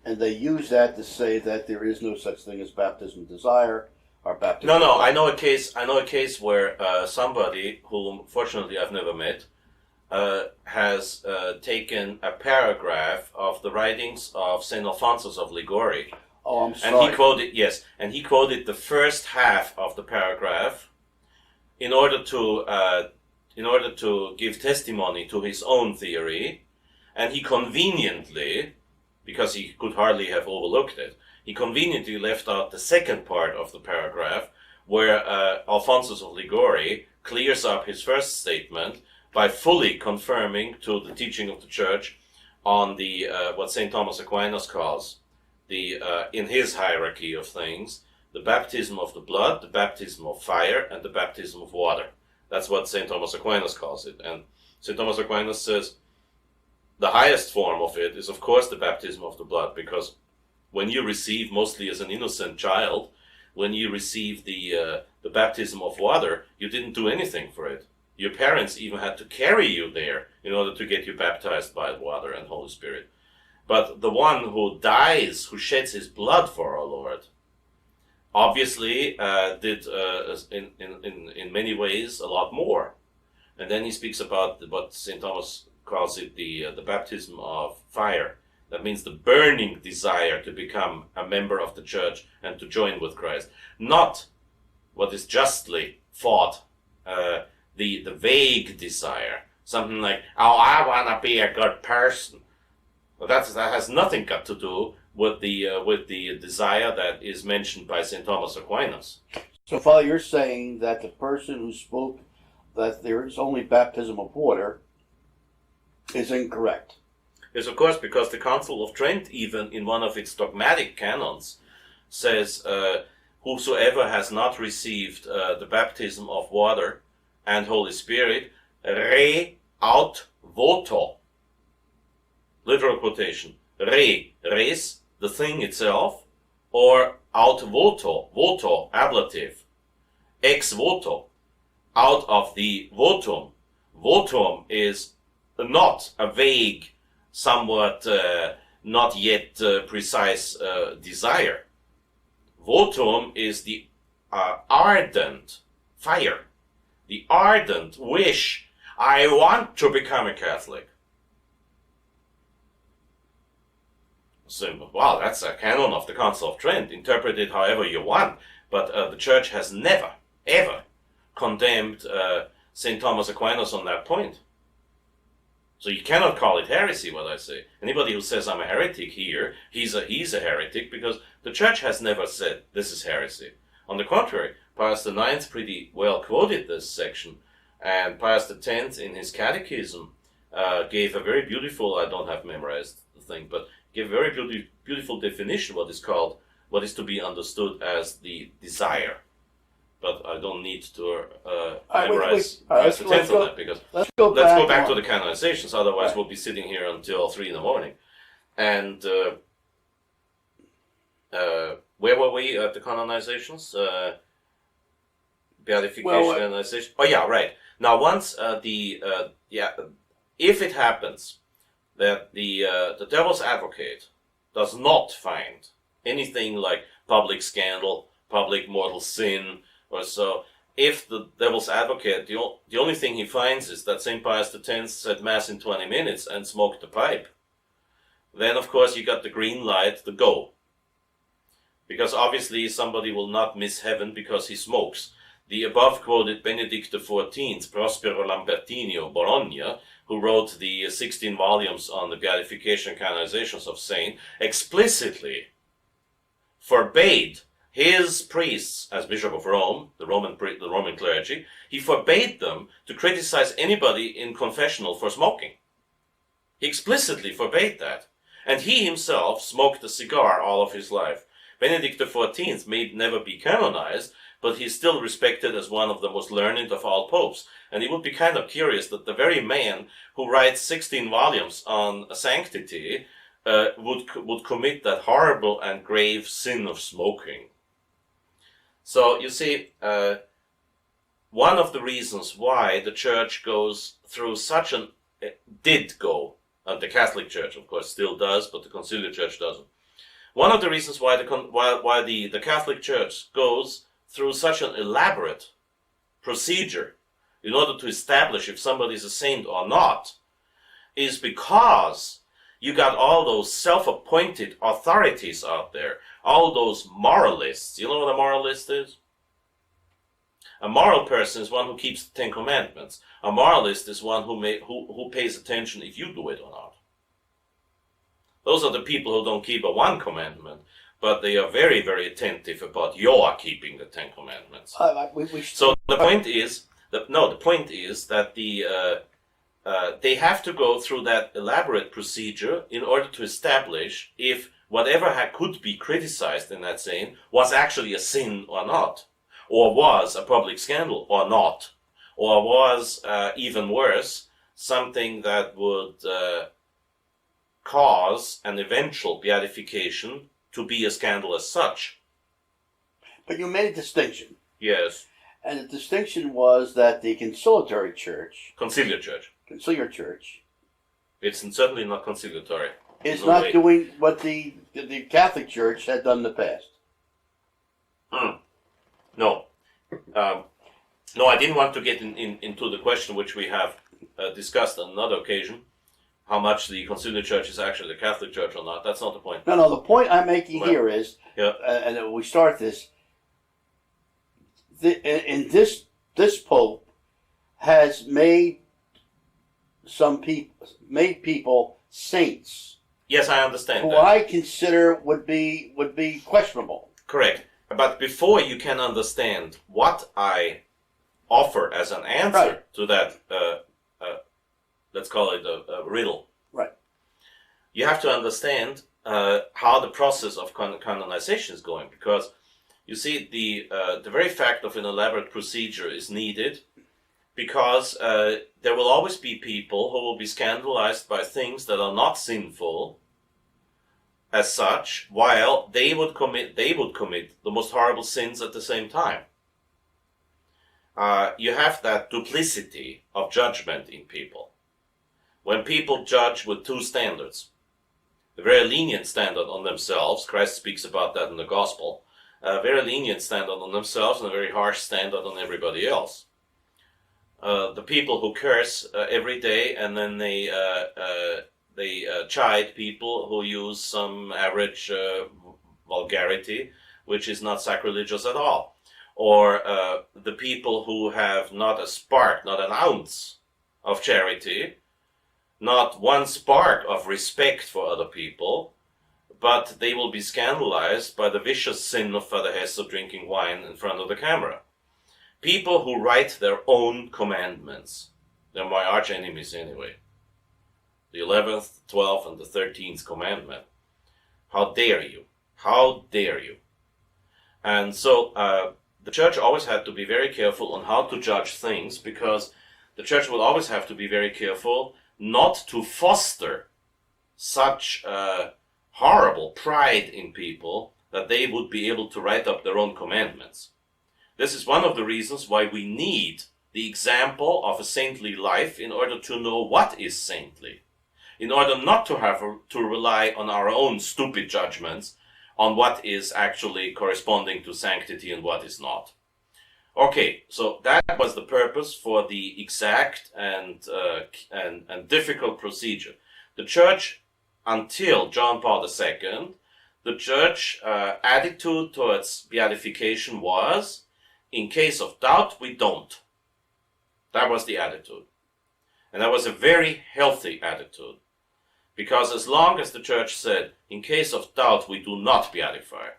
and they used that to say that there is no such thing as baptism of desire or baptism. No. I know a case where somebody whom, fortunately, I've never met, has taken a paragraph of the writings of Saint Alphonsus of Liguori. Oh, I'm sorry. And he quoted the first half of the paragraph in order to give testimony to his own theory, and he conveniently, because he could hardly have overlooked it, he conveniently left out the second part of the paragraph, where Alphonsus of Liguori clears up his first statement by fully confirming to the teaching of the Church on the what Saint Thomas Aquinas calls the in his hierarchy of things, the baptism of the blood, the baptism of fire, and the baptism of water. That's what Saint Thomas Aquinas calls it. And Saint Thomas Aquinas says the highest form of it is, of course, the baptism of the blood, because when you receive, mostly as an innocent child, when you receive the baptism of water, you didn't do anything for it. Your parents even had to carry you there in order to get you baptized by water and Holy Spirit. But the one who dies, who sheds his blood for our Lord, obviously did in many ways a lot more. And then he speaks about what St. Thomas calls it the baptism of fire. That means the burning desire to become a member of the Church and to join with Christ. Not what is justly thought the vague desire. Something like, oh, I want to be a good person. Well, that has nothing got to do with the desire that is mentioned by St. Thomas Aquinas. So, Father, you're saying that the person who spoke that there is only baptism of water is incorrect. Yes, of course, because the Council of Trent, even in one of its dogmatic canons, says, whosoever has not received the baptism of water and Holy Spirit, re aut voto. Literal quotation. Res, the thing itself, or aut voto, voto, ablative. Ex voto, out of the votum. Votum is not a vague, somewhat not yet precise desire. Votum is the ardent fire, the ardent wish. I want to become a Catholic. So, wow, that's a canon of the Council of Trent. Interpret it however you want. But the Church has never, ever condemned St. Thomas Aquinas on that point. So you cannot call it heresy, what I say. Anybody who says I'm a heretic here, he's a heretic, because the Church has never said this is heresy. On the contrary, Pius IX pretty well quoted this section, and Pius X in his catechism gave a very beautiful, I don't have memorized the thing, but gave a very beautiful definition what is to be understood as the desire. But I don't need to memorize Pius X on that, because let's go back to the canonizations, otherwise we'll be sitting here until 3 a.m. And where were we at the canonizations? Beatification, canonization. Oh yeah, right. Now once if it happens that the devil's advocate does not find anything like public scandal, public mortal sin, or so, if the devil's advocate, the only thing he finds is that St. Pius X said Mass in 20 minutes and smoked the pipe, then of course you got the green light to go. Because obviously somebody will not miss heaven because he smokes. The above quoted Benedict XIV, Prospero Lambertini of Bologna, who wrote the 16 volumes on the beatification canonizations of saint, explicitly forbade his priests, as Bishop of Rome, the Roman clergy, he forbade them to criticize anybody in confessional for smoking. He explicitly forbade that. And he himself smoked a cigar all of his life. Benedict XIV may never be canonized, but he's still respected as one of the most learned of all popes. And it would be kind of curious that the very man who writes 16 volumes on sanctity would commit that horrible and grave sin of smoking. So you see, one of the reasons why the Church goes through did go, and the Catholic Church, of course, still does, but the Conciliar Church doesn't. One of the reasons why the Catholic Church goes through such an elaborate procedure in order to establish if somebody is a saint or not is because you got all those self-appointed authorities out there, all those moralists. You know what a moralist is? A moral person is one who keeps the Ten Commandments. A moralist is one who pays attention if you do it or not. Those are the people who don't keep a one commandment, but they are very, very attentive about your keeping the Ten Commandments. So the point is that they have to go through that elaborate procedure in order to establish if whatever could be criticized in that saying was actually a sin or not, or was a public scandal or not, or was, even worse, something that would cause an eventual beatification to be a scandal as such. But you made a distinction. Yes. And the distinction was that the conciliatory church, Conciliar Church. It's certainly not conciliatory. Is not doing what the Catholic Church had done in the past. No. No, I didn't want to get into the question which we have discussed on another occasion, how much the Conciliar Church is actually the Catholic Church or not. That's not the point. No, the point I'm making here is, yeah. And we start this, this Pope has made people saints. Yes, I understand who that. I consider would be questionable. Correct. But before you can understand what I offer as an answer to that, let's call it a riddle. Right. You have to understand how the process of canonization is going, because you see the very fact of an elaborate procedure is needed because there will always be people who will be scandalized by things that are not sinful as such, while they would commit the most horrible sins at the same time. You have that duplicity of judgment in people. When people judge with two standards, a very lenient standard on themselves, Christ speaks about that in the Gospel, a very lenient standard on themselves and a very harsh standard on everybody else. The people who curse every day and then they chide people who use some average vulgarity, which is not sacrilegious at all. Or the people who have not a spark, not an ounce of charity, not one spark of respect for other people, but they will be scandalized by the vicious sin of Father Hesse drinking wine in front of the camera. People who write their own commandments, they're my arch enemies anyway. The 11th, 12th, and the 13th commandment. How dare you? How dare you? And so the church always had to be very careful on how to judge things, because the church will always have to be very careful not to foster such horrible pride in people that they would be able to write up their own commandments. This is one of the reasons why we need the example of a saintly life in order to know what is saintly, in order not to have to rely on our own stupid judgments on what is actually corresponding to sanctity and what is not. Okay, so that was the purpose for the exact and difficult procedure. The Church, until John Paul II, the Church attitude towards beatification was, in case of doubt, we don't. That was the attitude. And that was a very healthy attitude. Because as long as the Church said, in case of doubt, we do not beatify,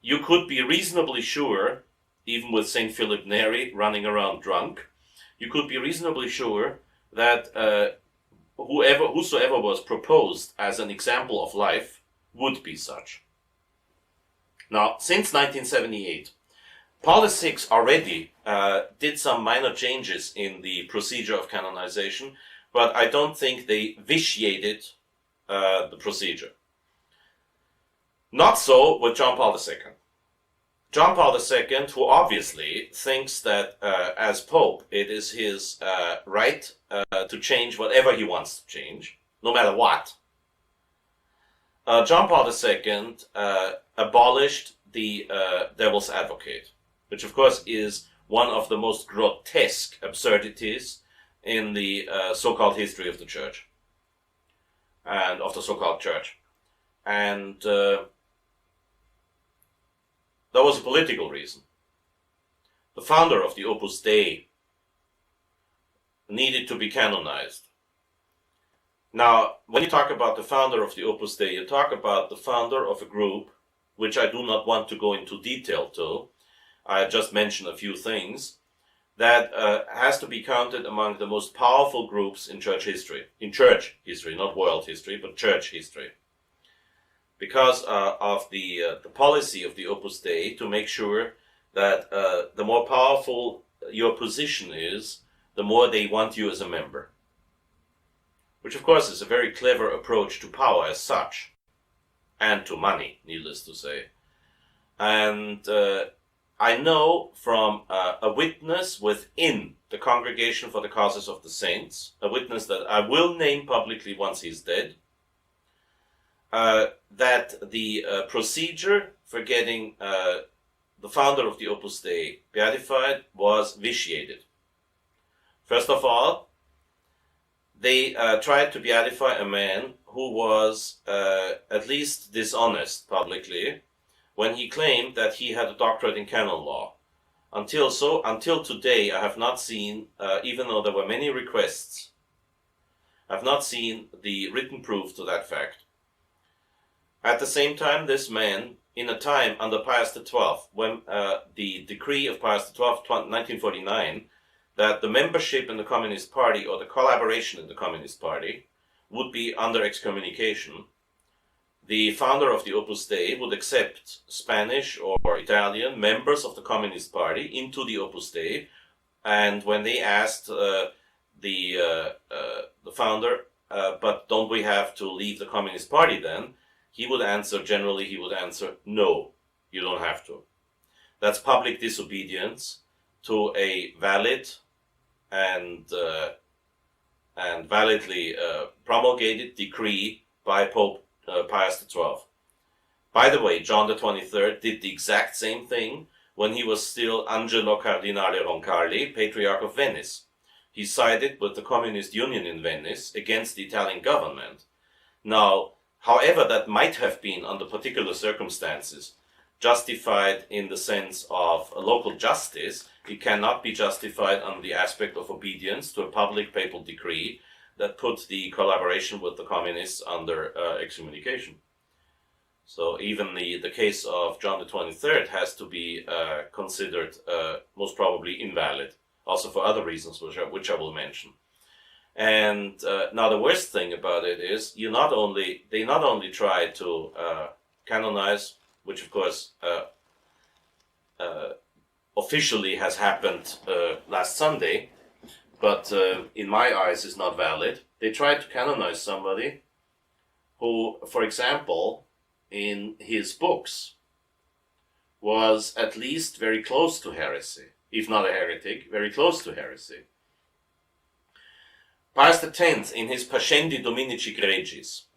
you could be reasonably sure, even with St. Philip Néri running around drunk, you could be reasonably sure that whosoever was proposed as an example of life would be such. Now, since 1978, Paul VI already did some minor changes in the procedure of canonization, but I don't think they vitiated the procedure. Not so with John Paul II. John Paul II, who obviously thinks that as Pope, it is his right to change whatever he wants to change, no matter what. John Paul II abolished the devil's advocate, which of course is one of the most grotesque absurdities in the so-called history of the Church and of the so-called Church. And there was a political reason. The founder of the Opus Dei needed to be canonized. Now, when you talk about the founder of the Opus Dei, you talk about the founder of a group, which I do not want to go into detail to. I just mentioned a few things that has to be counted among the most powerful groups in church history. In church history, not world history, but church history. Because of the policy of the Opus Dei to make sure that the more powerful your position is, the more they want you as a member. Which of course is a very clever approach to power as such, and to money, needless to say. And I know from a witness within the Congregation for the Causes of the Saints, a witness that I will name publicly once he's dead, that the procedure for getting the founder of the Opus Dei beatified was vitiated. First of all, they tried to beatify a man who was at least dishonest publicly when he claimed that he had a doctorate in canon law. Until today, I have not seen, even though there were many requests, I have not seen the written proof to that fact. At the same time, this man, in a time under Pius XII, when the decree of Pius XII, 1949, that the membership in the Communist Party or the collaboration in the Communist Party would be under excommunication, the founder of the Opus Dei would accept Spanish or Italian members of the Communist Party into the Opus Dei, and when they asked the founder, but don't we have to leave the Communist Party then? He would answer, no, you don't have to. That's public disobedience to a valid and validly promulgated decree by Pope Pius XII. By the way, John XXIII did the exact same thing when he was still Angelo Cardinale Roncalli, Patriarch of Venice. He sided with the Communist Union in Venice against the Italian government. Now, however that might have been under particular circumstances justified in the sense of a local justice, it cannot be justified on the aspect of obedience to a public papal decree that put the collaboration with the communists under excommunication. So even the case of John XXIII has to be considered most probably invalid, also for other reasons which I will mention. And now the worst thing about it is they not only try to canonize, which of course officially has happened last Sunday, but in my eyes is not valid. They tried to canonize somebody who, for example, in his books was at least very close to heresy, if not a heretic, very close to heresy. Pius X, in his Pascendi Dominici Gregis,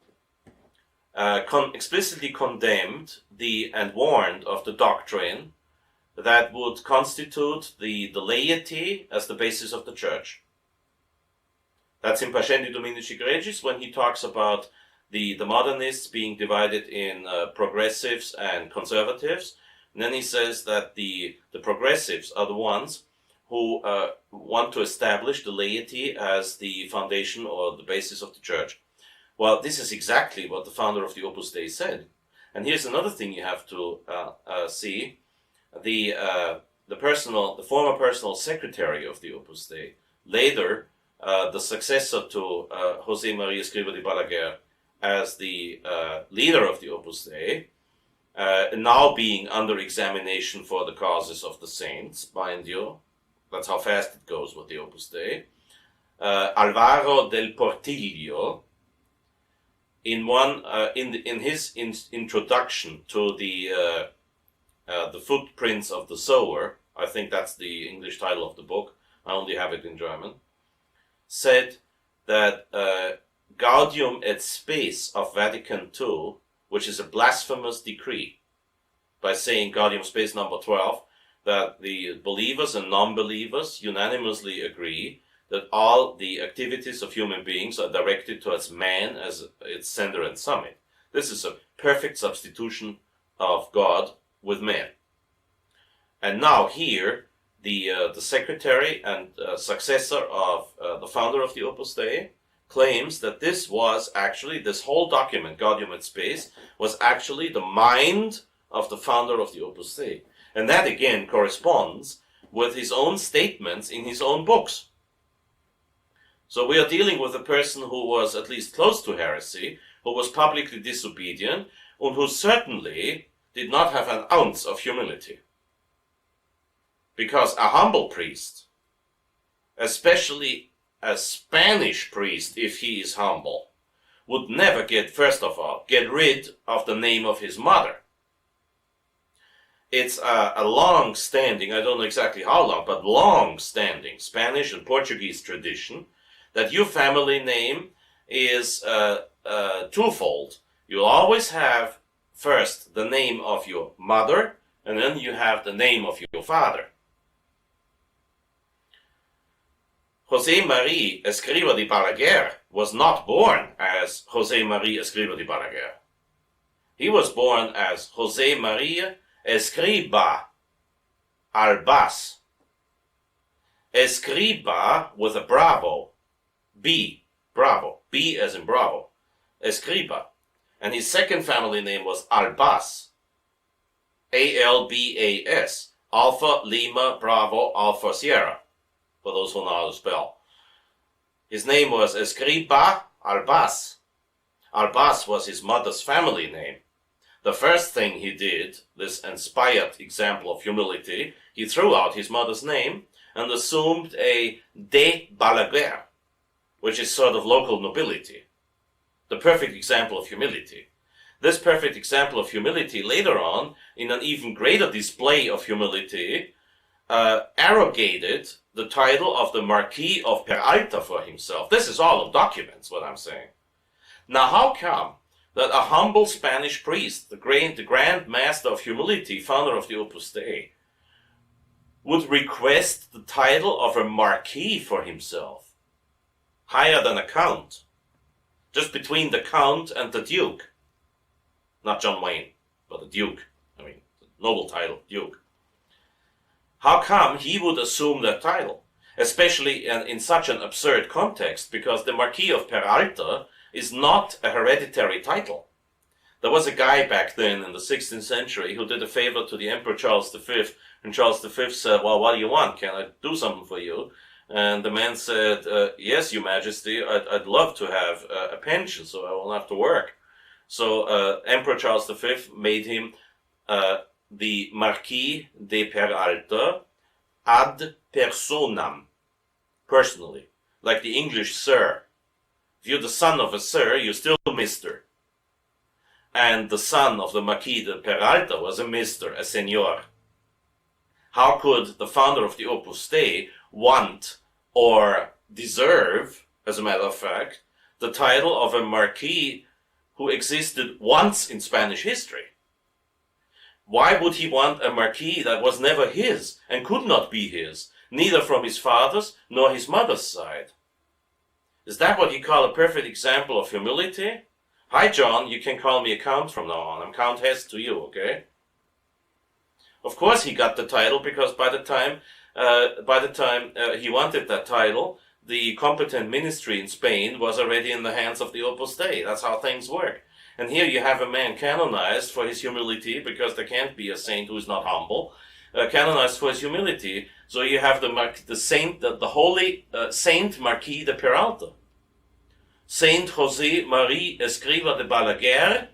explicitly condemned and warned of the doctrine that would constitute the laity as the basis of the church. That's in Pascendi Dominici Gregis when he talks about the modernists being divided in progressives and conservatives. And then he says that the progressives are the ones who want to establish the laity as the foundation or the basis of the church. Well, this is exactly what the founder of the Opus Dei said. And here's another thing you have to see. The former personal secretary of the Opus Dei, later the successor to Josemaría Escrivá de Balaguer as the leader of the Opus Dei, now being under examination for the causes of the saints, mind you. That's how fast it goes with the Opus Dei. Alvaro del Portillo, in his introduction to the The Footprints of the Sower, I think that's the English title of the book, I only have it in German, said that Gaudium et Spes of Vatican II, which is a blasphemous decree, by saying Gaudium Spes number 12, that the believers and non-believers unanimously agree that all the activities of human beings are directed towards man as its center and summit. This is a perfect substitution of God with man. And now here, the secretary and successor of the founder of the Opus Dei claims that this was actually, this whole document, Gaudium et Spes, was actually the mind of the founder of the Opus Dei. And that again corresponds with his own statements in his own books. So we are dealing with a person who was at least close to heresy, who was publicly disobedient, and who certainly did not have an ounce of humility. Because a humble priest, especially a Spanish priest, if he is humble, would never first of all, get rid of the name of his mother. It's a long-standing, I don't know exactly how long, but long-standing Spanish and Portuguese tradition that your family name is twofold. You'll always have first the name of your mother, and then you have the name of your father. Josemaría Escrivá de Balaguer was not born as Josemaría Escrivá de Balaguer. He was born as Josemaría Escrivá Albás. Escrivá with a bravo, B, bravo, B as in bravo, Escrivá. And his second family name was Albás, A-L-B-A-S, Alpha Lima Bravo Alpha Sierra, for those who know how to spell. His name was Escrivá Albás. Albás was his mother's family name. The first thing he did, this inspired example of humility, he threw out his mother's name and assumed a de Balaguer, which is sort of local nobility. The perfect example of humility. This perfect example of humility later on, in an even greater display of humility, arrogated the title of the Marquis of Peralta for himself. This is all in documents, what I'm saying. Now how come that a humble Spanish priest, the Grand Master of Humility, founder of the Opus Dei, would request the title of a Marquis for himself, higher than a Count, just between the Count and the Duke? Not John Wayne, but the Duke. I mean, the noble title, Duke. How come he would assume that title? Especially in such an absurd context, because the Marquis of Peralta is not a hereditary title. There was a guy back then in the 16th century who did a favor to the Emperor Charles V, and Charles V said, well, what do you want? Can I do something for you? And the man said, yes, Your Majesty, I'd love to have a pension, so I won't have to work. So Emperor Charles V made him the Marquis de Peralta ad personam, personally, like the English Sir. If you're the son of a Sir, you're still Mr. And the son of the Marquis de Peralta was a Mr., a Senor. How could the founder of the Opus Dei want or deserve, as a matter of fact, the title of a Marquis who existed once in Spanish history? Why would he want a Marquis that was never his and could not be his, neither from his father's nor his mother's side? Is that what you call a perfect example of humility? Hi, John, you can call me a Count from now on. I'm Count Hesse to you, okay? Of course he got the title because by the time he wanted that title, the competent ministry in Spain was already in the hands of the Opus Dei. That's how things work. And here you have a man canonized for his humility, because there can't be a saint who is not humble, canonized for his humility. So you have the holy Saint Marquis de Peralta. Saint Josemaría Escrivá de Balaguer,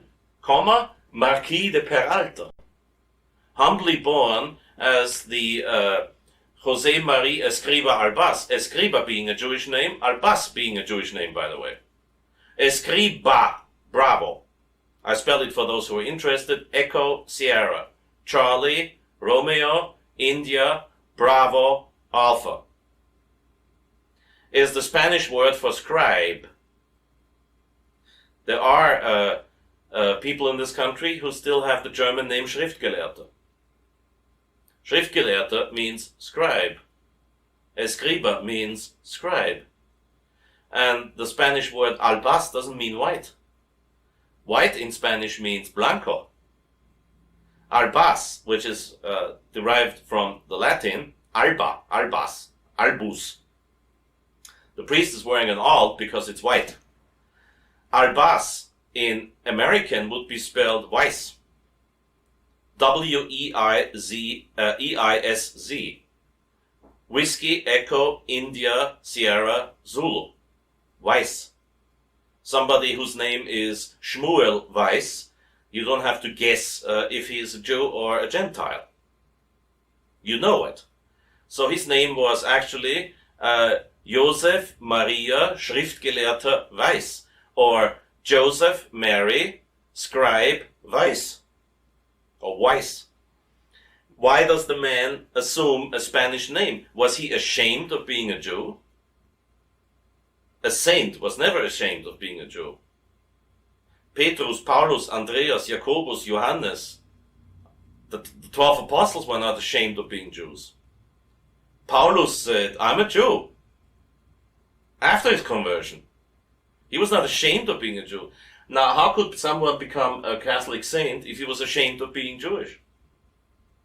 Marquis de Peralta. Humbly born as the Josemaría Escrivá Albás. Escrivá being a Jewish name, Albás being a Jewish name, by the way. Escrivá, bravo. I spell it for those who are interested. Echo, Sierra. Charlie, Romeo, India, Bravo, Alpha is the Spanish word for scribe. There are people in this country who still have the German name Schriftgelehrter. Schriftgelehrter means scribe. Escriba means scribe. And the Spanish word albas doesn't mean white. White in Spanish means blanco. Albas, which is derived from the Latin alba, albas, albus. The priest is wearing an alb because it's white. Albas in American would be spelled Weiss. W-E-I-S-Z. Whiskey, Echo, India, Sierra, Zulu. Weiss. Somebody whose name is Shmuel Weiss, you don't have to guess if he is a Jew or a Gentile. You know it. So his name was actually Josef Maria Schriftgelehrter Weiss, or Joseph Mary Scribe Weiss, or Weiss. Why does the man assume a Spanish name? Was he ashamed of being a Jew? A saint was never ashamed of being a Jew. Petrus, Paulus, Andreas, Jacobus, Johannes, the 12 apostles were not ashamed of being Jews. Paulus said, I'm a Jew. After his conversion. He was not ashamed of being a Jew. Now, how could someone become a Catholic saint if he was ashamed of being Jewish?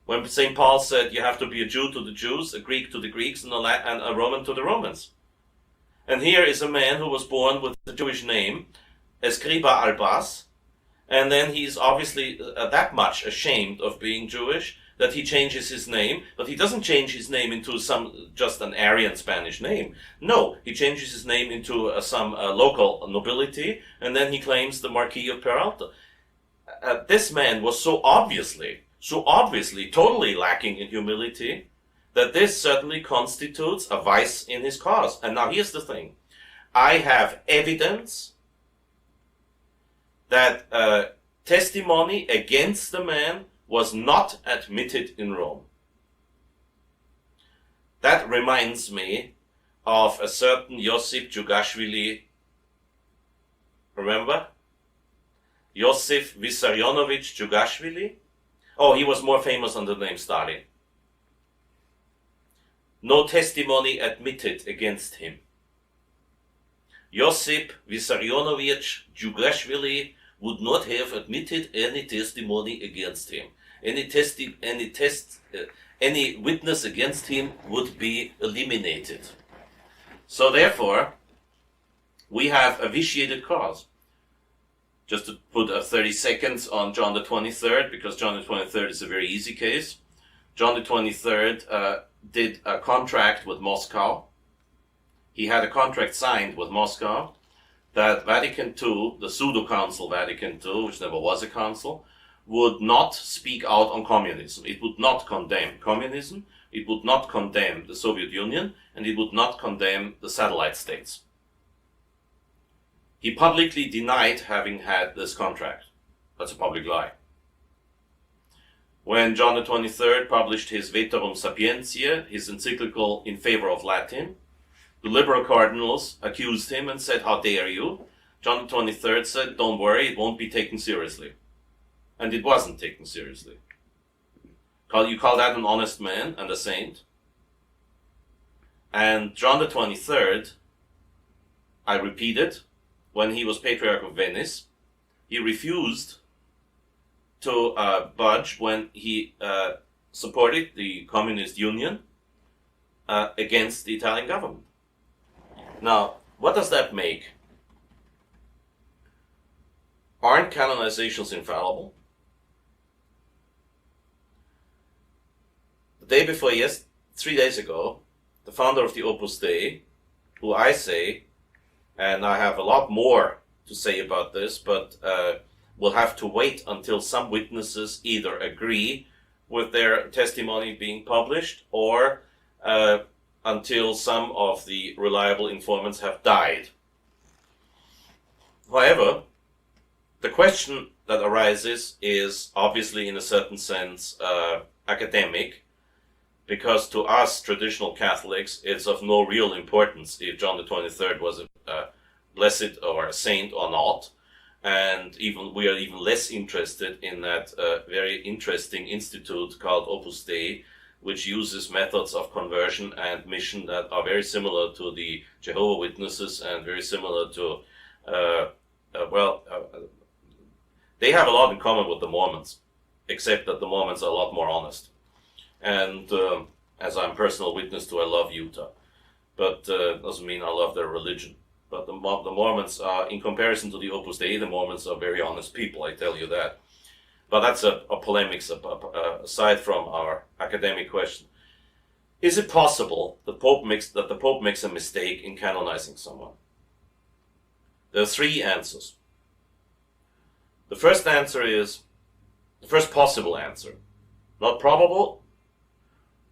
When St. Paul said you have to be a Jew to the Jews, a Greek to the Greeks, and a Roman to the Romans. And here is a man who was born with the Jewish name, Escriba albas, and then he's obviously that much ashamed of being Jewish that he changes his name, but he doesn't change his name into just an Aryan Spanish name. No, he changes his name into some local nobility, and then he claims the Marquis of Peralta. This man was so obviously totally lacking in humility that this certainly constitutes a vice in his cause. And now here's the thing. I have evidence that testimony against the man was not admitted in Rome. That reminds me of a certain Josip Djugashvili. Remember? Josip Vissarionovich Djugashvili? Oh, he was more famous under the name Stalin. No testimony admitted against him. Josip Vissarionovich Djugashvili would not have admitted any testimony against him. Any witness against him would be eliminated. So therefore, we have a vitiated cause. Just to put 30 seconds on John the 23rd, because John the 23rd is a very easy case. John the 23rd did a contract with Moscow. He had a contract signed with Moscow that Vatican II, the pseudo-council Vatican II, which never was a council, would not speak out on communism. It would not condemn communism, it would not condemn the Soviet Union, and it would not condemn the satellite states. He publicly denied having had this contract. That's a public lie. When John the 23rd published his Veterum Sapientiae, his encyclical in favor of Latin, the liberal cardinals accused him and said, how dare you? John the 23rd said, don't worry, it won't be taken seriously. And it wasn't taken seriously. You call that an honest man and a saint? And John the 23rd, I repeat it, when he was Patriarch of Venice, he refused to budge when he supported the Communist Union against the Italian government. Now, what does that make? Aren't canonizations infallible? The day before 3 days ago, the founder of the Opus Dei, who I say, and I have a lot more to say about this, but we'll have to wait until some witnesses either agree with their testimony being published or until some of the reliable informants have died. However, the question that arises is obviously, in a certain sense, academic, because to us, traditional Catholics, it's of no real importance if John the 23rd was a blessed or a saint or not. And even we are even less interested in that very interesting institute called Opus Dei, which uses methods of conversion and mission that are very similar to the Jehovah's Witnesses and very similar to, they have a lot in common with the Mormons, except that the Mormons are a lot more honest. And as I'm personal witness to, I love Utah, but doesn't mean I love their religion. But the Mormons are, in comparison to the Opus Dei, the Mormons are very honest people, I tell you that. But that's a polemic aside from our academic question. Is it possible that the Pope makes a mistake in canonizing someone? There are three answers. The first answer is, the first possible answer, not probable,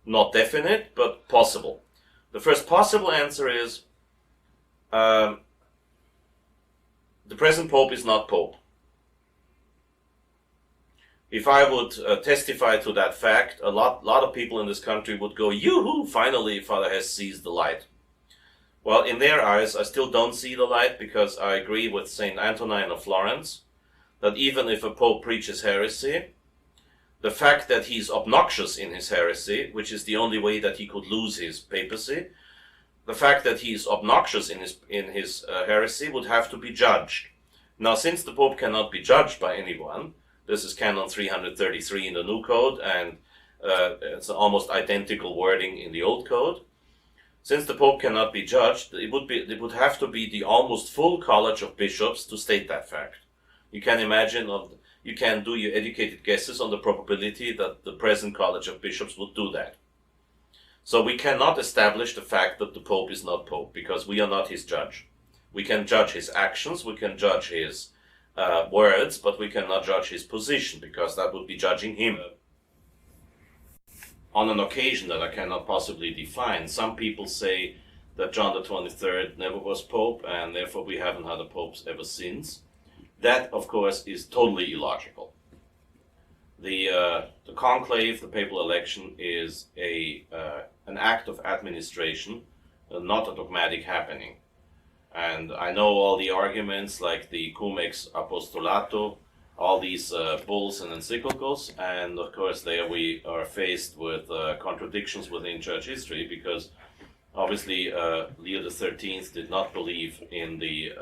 not definite, but possible. The first possible answer is, the present Pope is not Pope. If I would testify to that fact, a lot of people in this country would go, yoo-hoo, finally Father Hesse sees the light. Well, in their eyes, I still don't see the light, because I agree with St. Antonine of Florence that even if a Pope preaches heresy, the fact that he's obnoxious in his heresy, which is the only way that he could lose his papacy, the fact that he is obnoxious in his heresy would have to be judged. Now, since the Pope cannot be judged by anyone, this is Canon 333 in the New Code, and it's almost identical wording in the Old Code. Since the Pope cannot be judged, it would have to be the almost full College of Bishops to state that fact. You can imagine, you can do your educated guesses on the probability that the present College of Bishops would do that. So we cannot establish the fact that the Pope is not Pope, because we are not his judge. We can judge his actions, we can judge his words, but we cannot judge his position, because that would be judging him. On an occasion that I cannot possibly define, some people say that John the 23rd never was Pope, and therefore we haven't had a Pope ever since. That, of course, is totally illogical. The conclave, the papal election, is an act of administration, not a dogmatic happening. And I know all the arguments like the cum ex apostolato, all these bulls and encyclicals, and of course there we are faced with contradictions within church history, because obviously Leo XIII did not believe in the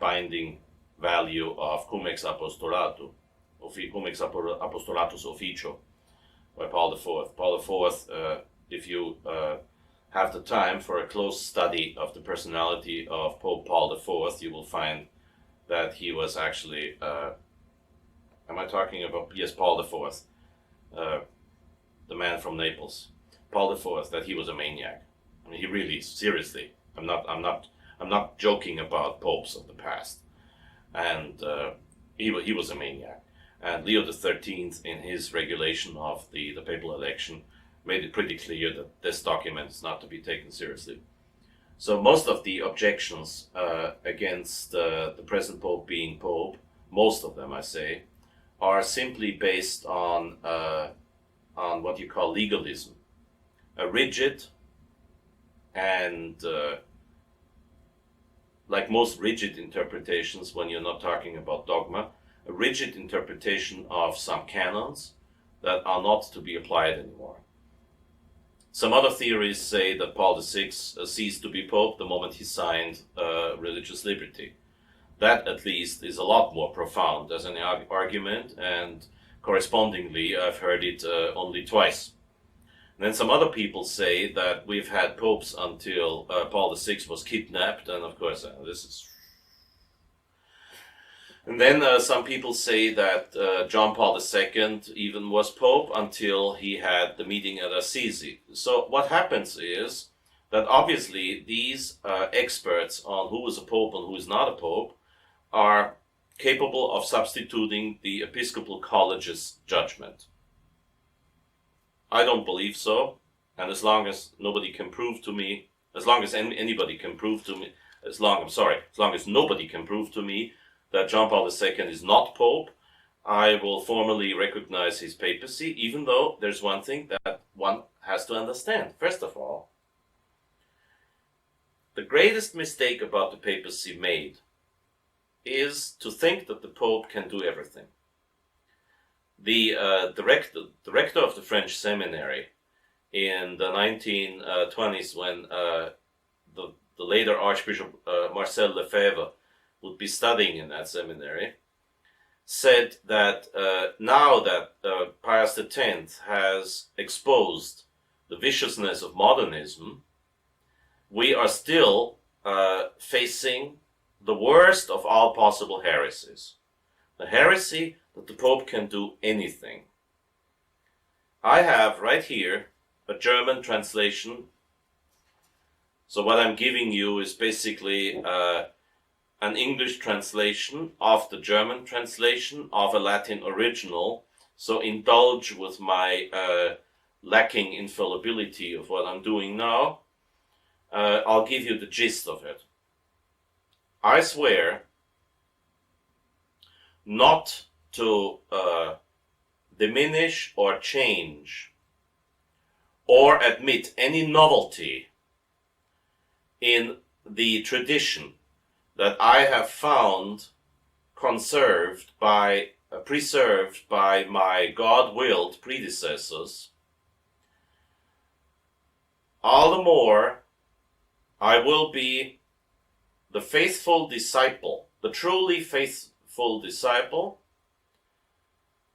binding value of cum ex apostolato, cum ex apostolatus officio, by Paul IV. Paul IV, if you have the time for a close study of the personality of Pope Paul IV, you will find that he was actually, am I talking about, yes, Paul IV, the man from Naples, Paul IV, that he was a maniac. I mean, he really, seriously, I'm not joking about popes of the past. And he was a maniac. And Leo XIII, in his regulation of the papal election, made it pretty clear that this document is not to be taken seriously. So most of the objections against the present Pope being Pope, most of them I say, are simply based on what you call legalism. A rigid and like most rigid interpretations, when you're not talking about dogma, a rigid interpretation of some canons that are not to be applied anymore. Some other theories say that Paul VI ceased to be Pope the moment he signed religious liberty. That, at least, is a lot more profound as an argument, and correspondingly, I've heard it only twice. And then some other people say that we've had popes until Paul VI was kidnapped, and of course this is... And then some people say that John Paul II even was Pope until he had the meeting at Assisi. So what happens is that obviously these experts on who is a Pope and who is not a Pope are capable of substituting the Episcopal College's judgment. I don't believe so, and as long as nobody can prove to me, as long as anybody can prove to me, as long as nobody can prove to me that John Paul II is not Pope, I will formally recognize his papacy, even though there's one thing that one has to understand. First of all, the greatest mistake about the papacy made is to think that the Pope can do everything. The director of the French seminary in the 1920s, when the later Archbishop Marcel Lefebvre would be studying in that seminary, said that now that Pius X has exposed the viciousness of modernism, we are still facing the worst of all possible heresies. The heresy that the Pope can do anything. I have right here a German translation. So what I'm giving you is basically an English translation of the German translation of a Latin original. So indulge with my lacking infallibility of what I'm doing now. I'll give you the gist of it. I swear not to diminish or change or admit any novelty in the tradition that I have found preserved by my God-willed predecessors. All the more I will be the faithful disciple, the truly faithful disciple,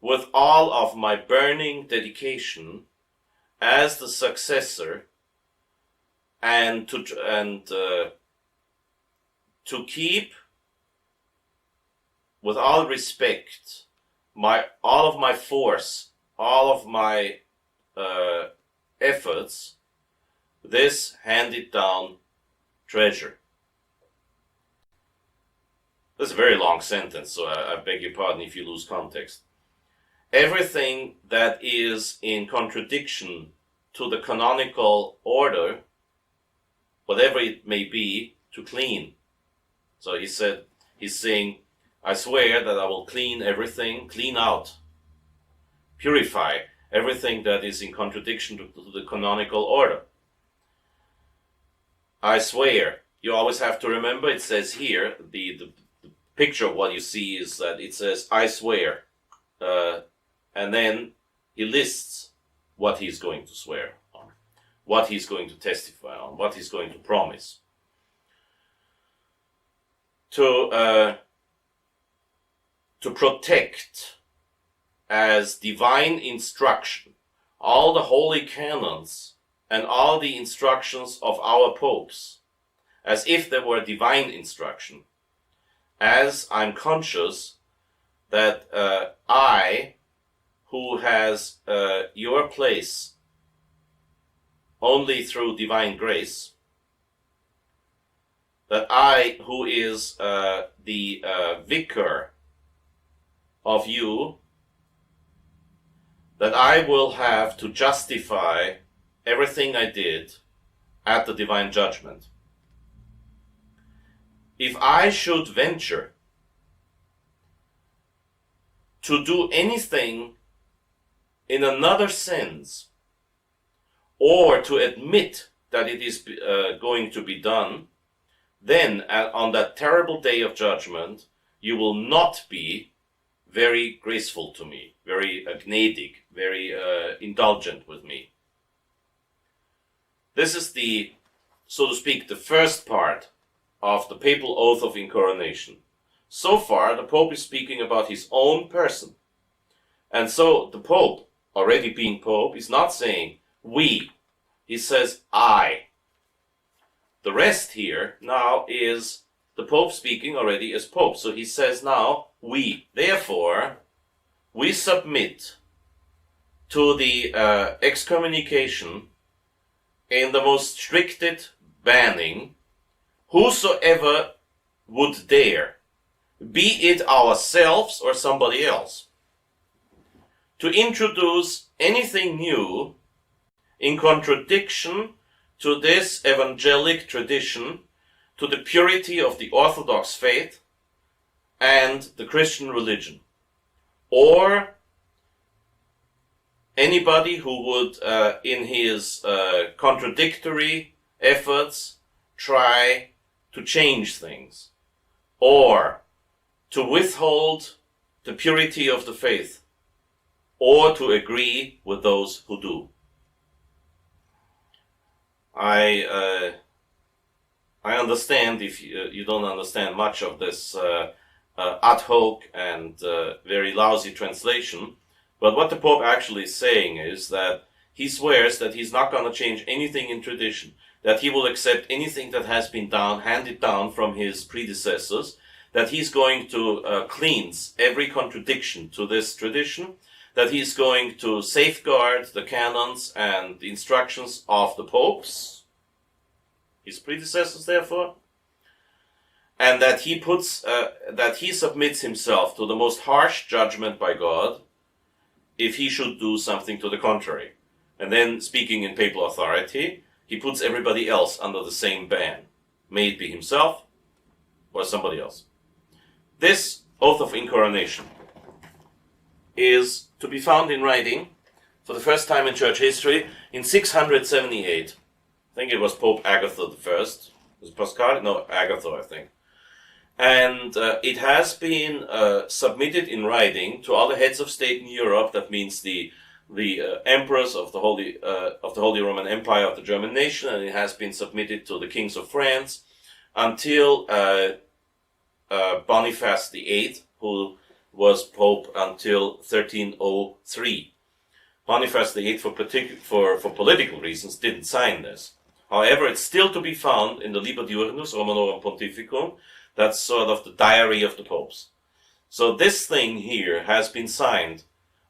with all of my burning dedication as the successor, and to keep, with all respect, all of my force, all of my efforts, this handed down treasure. That's a very long sentence, so I beg your pardon if you lose context. Everything that is in contradiction to the canonical order, whatever it may be, to clean. So he's saying, I swear that I will clean everything, clean out, purify everything that is in contradiction to the canonical order. I swear. You always have to remember, it says here, the picture of what you see is that it says, I swear. And then he lists what he's going to swear on, what he's going to testify on, what he's going to promise. To protect as divine instruction all the holy canons and all the instructions of our popes, as if they were divine instruction, as I'm conscious that I, who has your place only through divine grace, that I, who is the vicar of you, that I will have to justify everything I did at the divine judgment. If I should venture to do anything in another sense, or to admit that it is going to be done, then on that terrible day of judgment, you will not be very graceful to me, very gnädig, very indulgent with me. This is the, so to speak, the first part of the papal oath of incoronation. So far, the Pope is speaking about his own person. And so the Pope, already being Pope, is not saying we. He says I. The rest here now is the Pope speaking already as Pope. So he says now we. Therefore, we submit to the excommunication in the most stricted banning whosoever would dare, be it ourselves or somebody else, to introduce anything new in contradiction to this evangelic tradition, to the purity of the Orthodox faith and the Christian religion. or anybody who would, in his contradictory efforts, try to change things, or to withhold the purity of the faith, or to agree with those who do. I understand if you don't understand much of this ad hoc and very lousy translation, but what the Pope actually is saying is that he swears that he's not going to change anything in tradition, that he will accept anything that has been handed down from his predecessors, that he's going to cleanse every contradiction to this tradition, that he's going to safeguard the canons and the instructions of the popes, his predecessors therefore, and that he submits himself to the most harsh judgment by God if he should do something to the contrary. And then, speaking in papal authority, he puts everybody else under the same ban, may it be himself or somebody else. This oath of incoronation is to be found in writing for the first time in church history in 678. I think it was Pope Agatha I. Was it Pascal? No, Agatha, I think. And it has been submitted in writing to all the heads of state in Europe. That means the emperors of the Holy Roman Empire of the German nation, and it has been submitted to the kings of France until Boniface VIII, who was Pope until 1303. Boniface VIII, for political reasons, didn't sign this. However, it's still to be found in the Liber Diurnus Romanorum Pontificum. That's sort of the diary of the popes. So this thing here has been signed.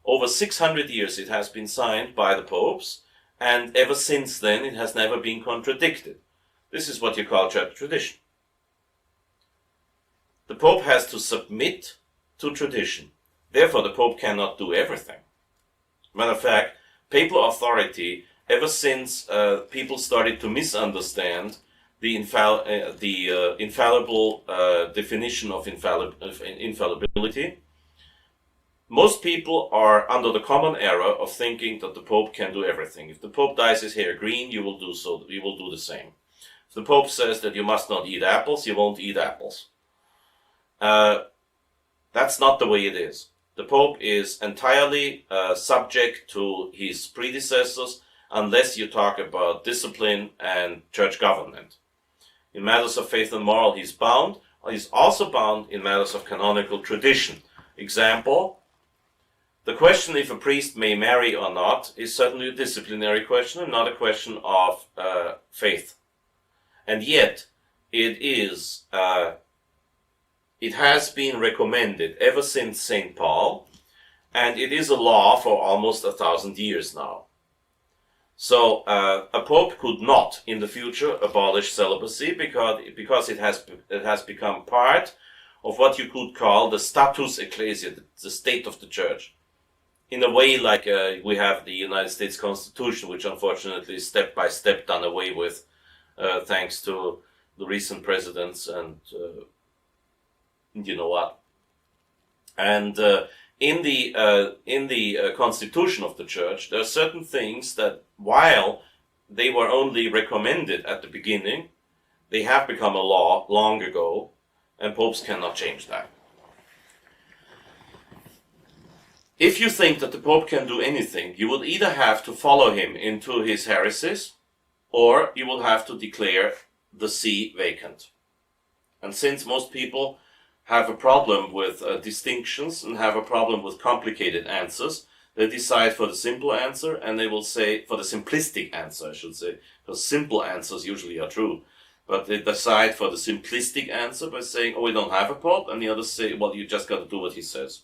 Over 600 years it has been signed by the popes, and ever since then it has never been contradicted. This is what you call church tradition. The Pope has to submit to tradition. Therefore, the Pope cannot do everything. Matter of fact, papal authority, ever since people started to misunderstand the infallible definition of infallibility, most people are under the common error of thinking that the Pope can do everything. If the Pope dyes his hair green, you will do so. You will do the same. If the Pope says that you must not eat apples, you won't eat apples. That's not the way it is. The Pope is entirely subject to his predecessors unless you talk about discipline and church government. In matters of faith and moral, he's bound. He's also bound in matters of canonical tradition. Example, the question if a priest may marry or not is certainly a disciplinary question and not a question of faith. And yet, it has been recommended ever since St. Paul, and it is a law for almost 1,000 years now. So a pope could not, in the future, abolish celibacy because it has become part of what you could call the status ecclesiae, the state of the church. In a way like we have the United States Constitution, which unfortunately is step by step done away with, thanks to the recent presidents and you know what. And in the constitution of the church, there are certain things that, while they were only recommended at the beginning, they have become a law long ago, and popes cannot change that. If you think that the Pope can do anything, you will either have to follow him into his heresies, or you will have to declare the see vacant. And since most people have a problem with distinctions and have a problem with complicated answers, they decide for the simple answer, and they will say, for the simplistic answer, I should say, because simple answers usually are true. But they decide for the simplistic answer by saying, oh, we don't have a Pope, and the others say, well, you just got to do what he says.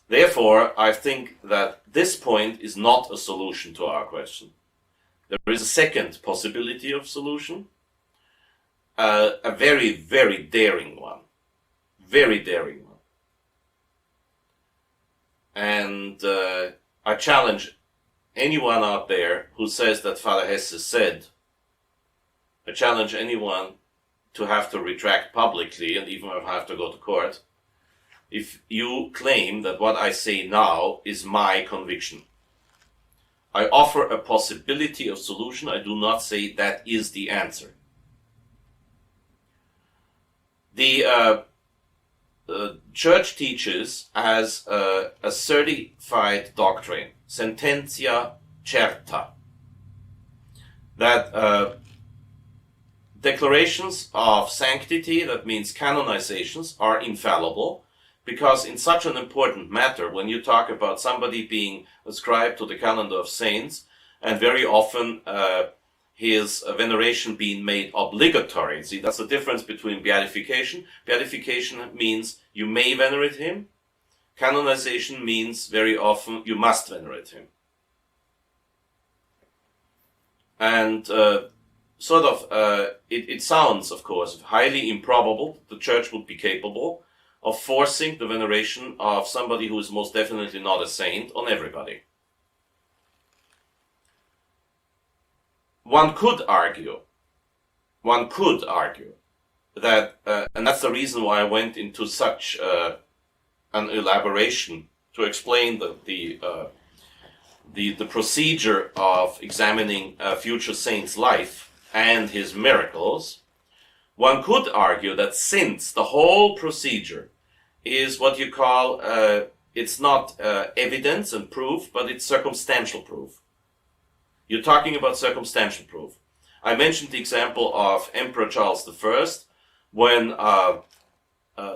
Therefore, I think that this point is not a solution to our question. There is a second possibility of solution, a very, very daring one. Very daring one. And I challenge anyone out there who says that Father Hesse said, I challenge anyone to have to retract publicly and even have to go to court if you claim that what I say now is my conviction. I offer a possibility of solution. I do not say that is the answer. The Church teaches as a certified doctrine, sententia certa, that declarations of sanctity, that means canonizations, are infallible, because in such an important matter, when you talk about somebody being ascribed to the calendar of saints, and very often his veneration being made obligatory. See, that's the difference between beatification. Beatification means you may venerate him. Canonization means very often you must venerate him. And it sounds, of course, highly improbable that the Church would be capable of forcing the veneration of somebody who is most definitely not a saint on everybody. One could argue that, and that's the reason why I went into such an elaboration to explain the procedure of examining a future saint's life and his miracles. One could argue that since the whole procedure is what you call, it's not evidence and proof, but it's circumstantial proof. You're talking about circumstantial proof. I mentioned the example of Emperor Charles I, when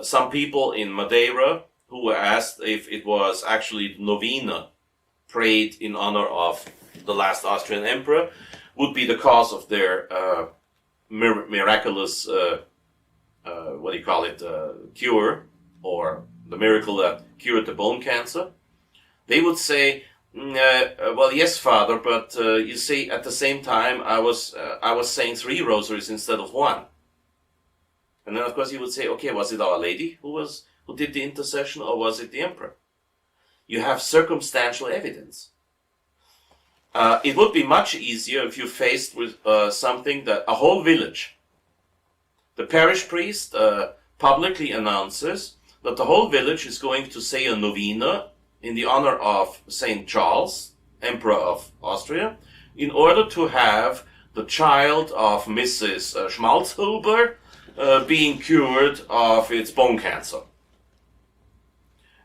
some people in Madeira who were asked if it was actually novena prayed in honor of the last Austrian emperor would be the cause of their miraculous, cure, or the miracle that cured the bone cancer. They would say, well, yes, Father, but you see, at the same time, I was saying 3 rosaries instead of 1. And then, of course, you would say, okay, was it Our Lady who did the intercession, or was it the emperor? You have circumstantial evidence. It would be much easier if you're faced with something that a whole village, the parish priest publicly announces that the whole village is going to say a novena in the honor of Saint Charles, Emperor of Austria, in order to have the child of Mrs. Schmalzhuber being cured of its bone cancer.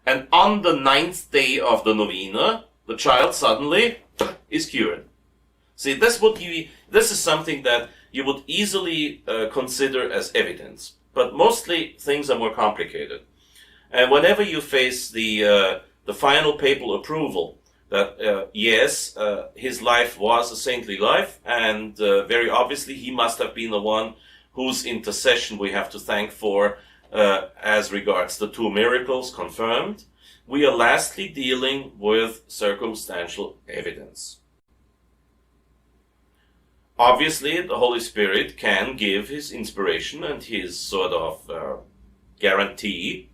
And on the 9th day of the novena, the child suddenly is cured. See, this is something that you would easily consider as evidence. But mostly things are more complicated. And whenever you face the final papal approval that, yes, his life was a saintly life, and very obviously he must have been the one whose intercession we have to thank for as regards the 2 miracles confirmed, we are lastly dealing with circumstantial evidence. Obviously, the Holy Spirit can give his inspiration and his sort of guarantee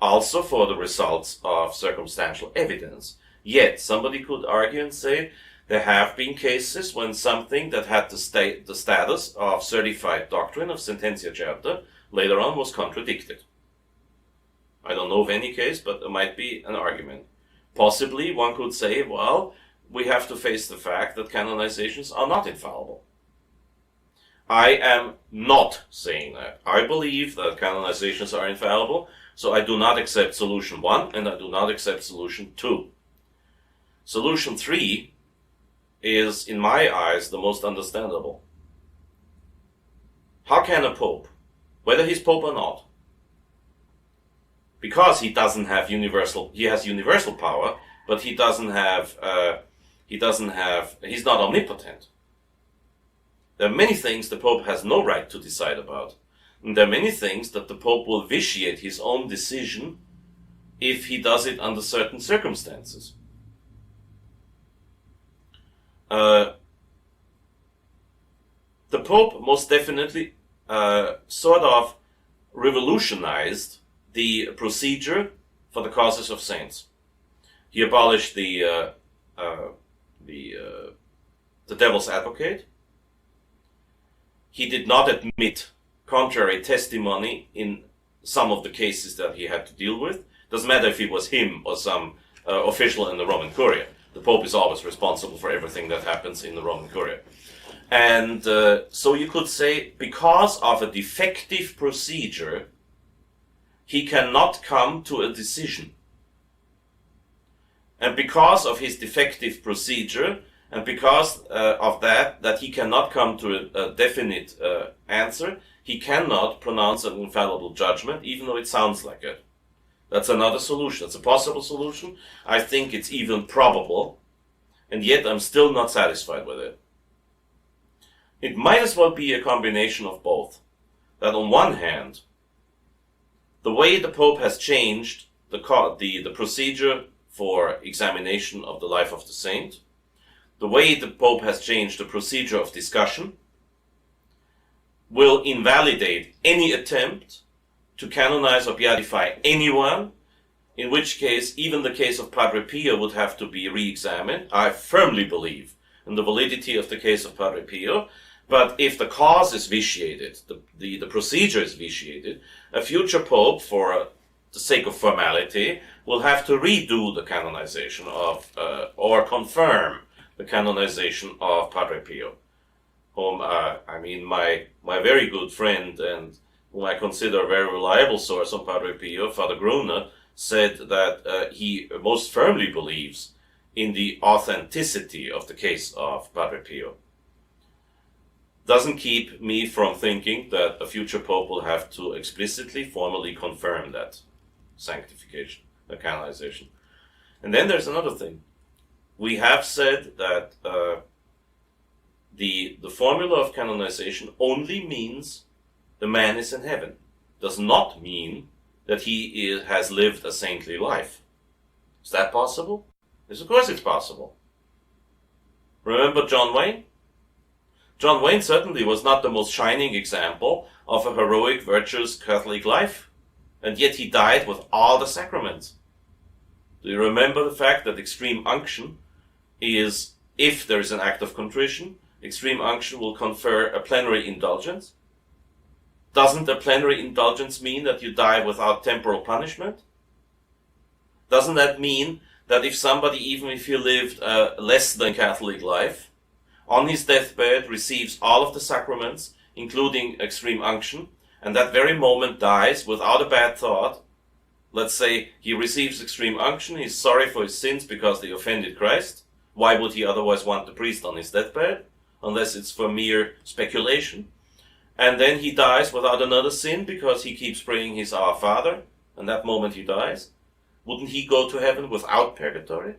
also for the results of circumstantial evidence. Yet, somebody could argue and say there have been cases when something that had the status of certified doctrine of sententia certa later on was contradicted. I don't know of any case, but there might be an argument. Possibly one could say, well, we have to face the fact that canonizations are not infallible. I am not saying that. I believe that canonizations are infallible, so I do not accept solution 1 and I do not accept solution 2. Solution 3 is, in my eyes, the most understandable. How can a pope, whether he's pope or not, because he has universal power, but he's not omnipotent. There are many things the Pope has no right to decide about. And there are many things that the Pope will vitiate his own decision if he does it under certain circumstances. The Pope most definitely sort of revolutionized the procedure for the causes of saints. He abolished the devil's advocate. He did not admit contrary testimony in some of the cases that he had to deal with. Doesn't matter if it was him or some official in the Roman Curia. The Pope is always responsible for everything that happens in the Roman Curia. And so you could say, because of a defective procedure, he cannot come to a decision. And because of his defective procedure, and because of that he cannot come to a definite answer, he cannot pronounce an infallible judgment, even though it sounds like it. That's another solution. It's a possible solution. I think it's even probable, and yet I'm still not satisfied with it. It might as well be a combination of both. That on one hand, the way the Pope has changed the procedure for examination of the life of the saint, the way the Pope has changed the procedure of discussion, will invalidate any attempt to canonize or beatify anyone, in which case even the case of Padre Pio would have to be re-examined. I firmly believe in the validity of the case of Padre Pio, but if the cause is vitiated, the procedure is vitiated, a future Pope, for the sake of formality, will have to redo the canonization of, or confirm the canonization of Padre Pio, whom, my very good friend and whom I consider a very reliable source on Padre Pio, Father Gruner, said that he most firmly believes in the authenticity of the case of Padre Pio. Doesn't keep me from thinking that a future Pope will have to explicitly, formally confirm that sanctification, the canonization. And then there's another thing. We have said that the formula of canonization only means the man is in heaven. Does not mean that he has lived a saintly life. Is that possible? Yes, of course it's possible. Remember John Wayne? John Wayne certainly was not the most shining example of a heroic, virtuous Catholic life, and yet he died with all the sacraments. Do you remember the fact that extreme unction is, if there is an act of contrition, extreme unction will confer a plenary indulgence? Doesn't a plenary indulgence mean that you die without temporal punishment? Doesn't that mean that if somebody, even if he lived a less than Catholic life, on his deathbed receives all of the sacraments, including extreme unction, and that very moment dies without a bad thought? Let's say he receives extreme unction, he's sorry for his sins because they offended Christ. Why would he otherwise want the priest on his deathbed? Unless it's for mere speculation. And then he dies without another sin because he keeps praying his Our Father, and that moment he dies. Wouldn't he go to heaven without purgatory?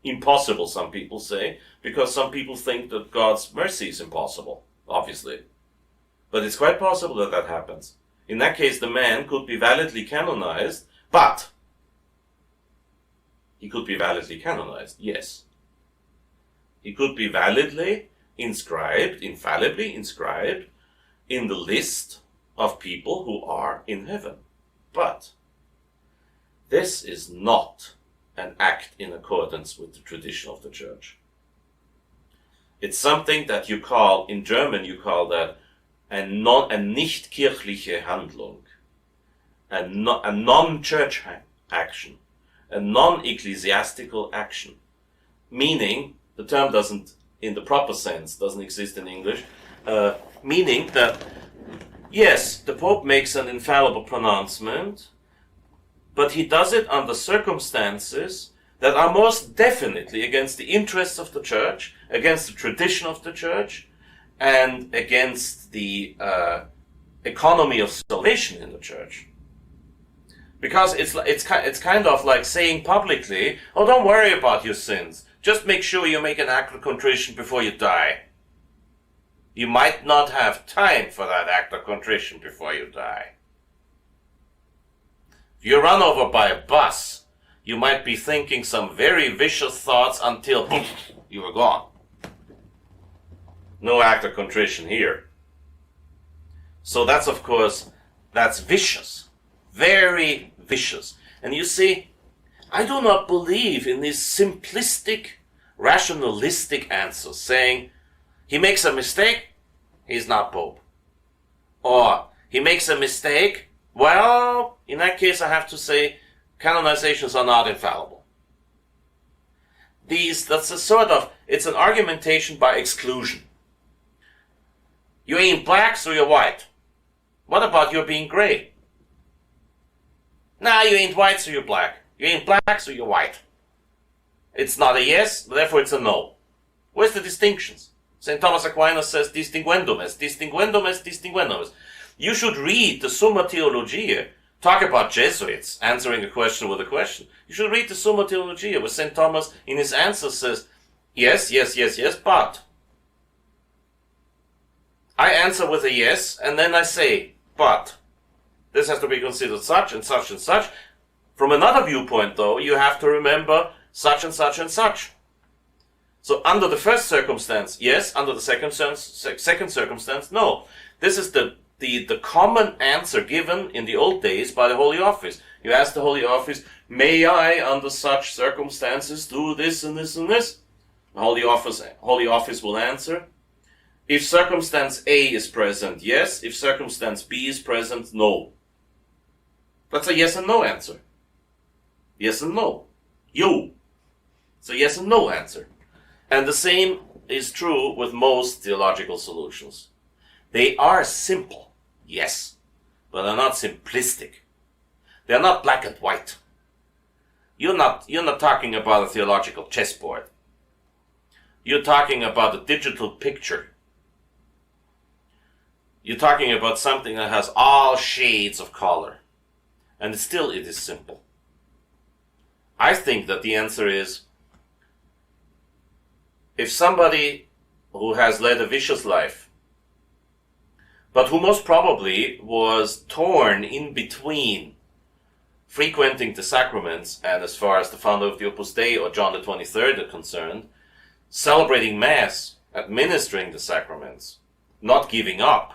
Impossible, some people say, because some people think that God's mercy is impossible, obviously. But it's quite possible that that happens. In that case, the man could be validly canonized, but he could be validly canonized, yes. He could be validly inscribed, infallibly inscribed, in the list of people who are in heaven. But this is not an act in accordance with the tradition of the Church. It's something that you call, in German you call that a nicht kirchliche Handlung, a non-church action, a non-ecclesiastical action. Meaning, the term doesn't, in the proper sense, doesn't exist in English, meaning that, yes, the Pope makes an infallible pronouncement, but he does it under circumstances that are most definitely against the interests of the Church, against the tradition of the Church, and against the economy of salvation in the Church. Because it's kind of like saying publicly, oh, don't worry about your sins. Just make sure you make an act of contrition before you die. You might not have time for that act of contrition before you die. If you're run over by a bus, you might be thinking some very vicious thoughts until you are gone. No act of contrition here. So that's, of course, that's vicious. Very vicious. And you see, I do not believe in these simplistic, rationalistic answers saying, he makes a mistake, he's not Pope. Or, he makes a mistake, well, in that case I have to say, canonizations are not infallible. It's an argumentation by exclusion. You ain't black, so you're white. What about you being gray? Nah, you ain't white, so you're black. You ain't black, so you're white. It's not a yes, therefore it's a no. Where's the distinctions? St. Thomas Aquinas says, distinguendum est, distinguendum est, distinguendum est. You should read the Summa Theologiae. Talk about Jesuits answering a question with a question. You should read the Summa Theologiae, where St. Thomas in his answer says, yes, yes, yes, yes, but. I answer with a yes, and then I say, but. This has to be considered such and such and such. From another viewpoint, though, you have to remember such and such and such. So under the first circumstance, yes. Under the second circumstance, no. This is the common answer given in the old days by the Holy Office. You ask the Holy Office, may I, under such circumstances, do this and this and this? The Holy Office will answer, if circumstance A is present, yes. If circumstance B is present, no. That's a yes and no answer. Yes and no. It's a yes and no answer. And the same is true with most theological solutions. They are simple, yes, but they're not simplistic. They're not black and white. You're not talking about a theological chessboard. You're talking about a digital picture. You're talking about something that has all shades of color. And still it is simple. I think that the answer is, if somebody who has led a vicious life, but who most probably was torn in between frequenting the sacraments and, as far as the founder of the Opus Dei or John XXIII are concerned, celebrating Mass, administering the sacraments, not giving up.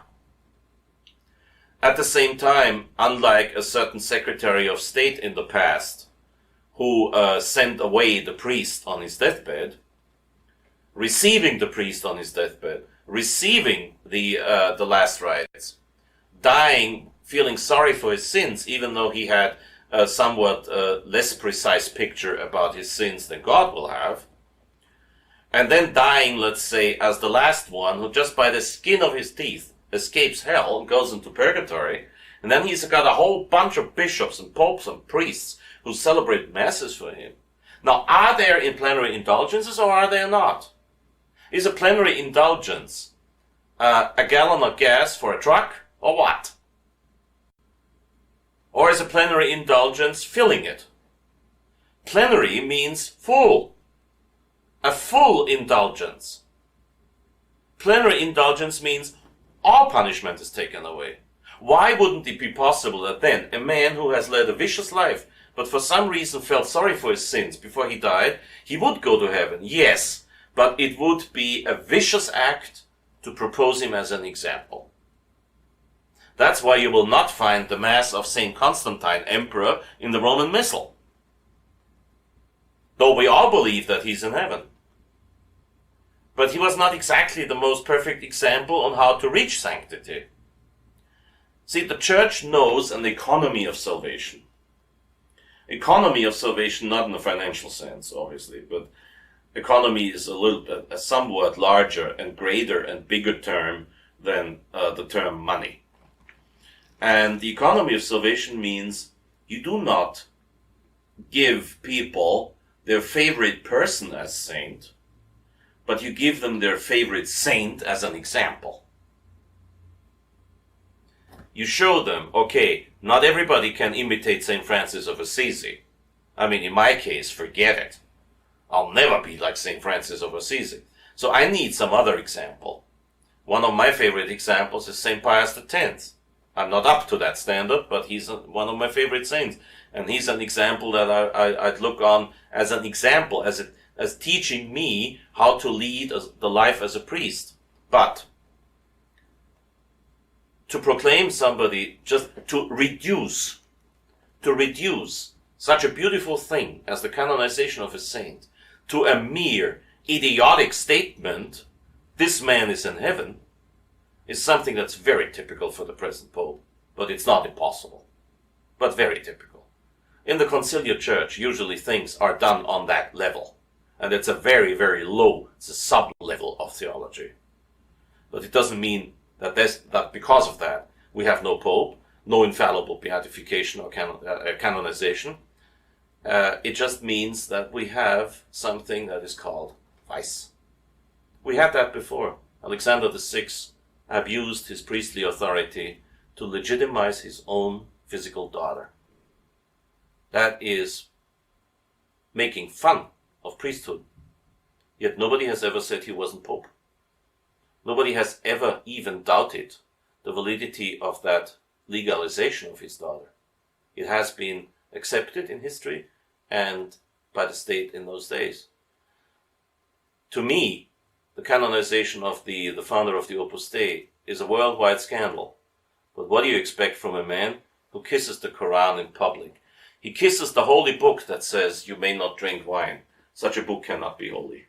At the same time, unlike a certain Secretary of State in the past, who sent away the priest on his deathbed, receiving the priest on his deathbed, receiving the last rites, dying, feeling sorry for his sins, even though he had a somewhat less precise picture about his sins than God will have, and then dying, let's say, as the last one, who just by the skin of his teeth escapes hell and goes into purgatory, and then he's got a whole bunch of bishops and popes and priests who celebrate masses for him. Now, are there in plenary indulgences or are there not? Is a plenary indulgence a gallon of gas for a truck, or what? Or is a plenary indulgence filling it? Plenary means full. A full indulgence. Plenary indulgence means all punishment is taken away. Why wouldn't it be possible that then a man who has led a vicious life, but for some reason felt sorry for his sins before he died, he would go to heaven? Yes, but it would be a vicious act to propose him as an example. That's why you will not find the Mass of St. Constantine, Emperor, in the Roman Missal. Though we all believe that he's in heaven. But he was not exactly the most perfect example on how to reach sanctity. See, the Church knows an economy of salvation. Economy of salvation, not in a financial sense, obviously, but economy is a somewhat larger and greater and bigger term than the term money. And the economy of salvation means you do not give people their favorite person as saint, but you give them their favorite saint as an example. You show them, okay, not everybody can imitate St. Francis of Assisi. I mean, in my case, forget it. I'll never be like St. Francis of Assisi. So I need some other example. One of my favorite examples is St. Pius X. I'm not up to that standard, but he's one of my favorite saints. And he's an example that I'd look on as an example, as teaching me how to lead the life as a priest. But to proclaim somebody, just to reduce such a beautiful thing as the canonization of a saint to a mere idiotic statement, this man is in heaven, is something that's very typical for the present Pope. But it's not impossible, but very typical. In the conciliar church, usually things are done on that level. And it's a very, very low, it's a sub-level of theology. But it doesn't mean that because of that, we have no pope, no infallible beatification or canonization. It just means that we have something that is called vice. We had that before. Alexander VI abused his priestly authority to legitimize his own physical daughter. That is making fun of priesthood. Yet nobody has ever said he wasn't pope. Nobody has ever even doubted the validity of that legalization of his daughter. It has been accepted in history and by the state in those days. To me, the canonization of the founder of the Opus Dei is a worldwide scandal. But what do you expect from a man who kisses the Quran in public? He kisses the holy book that says you may not drink wine. Such a book cannot be holy.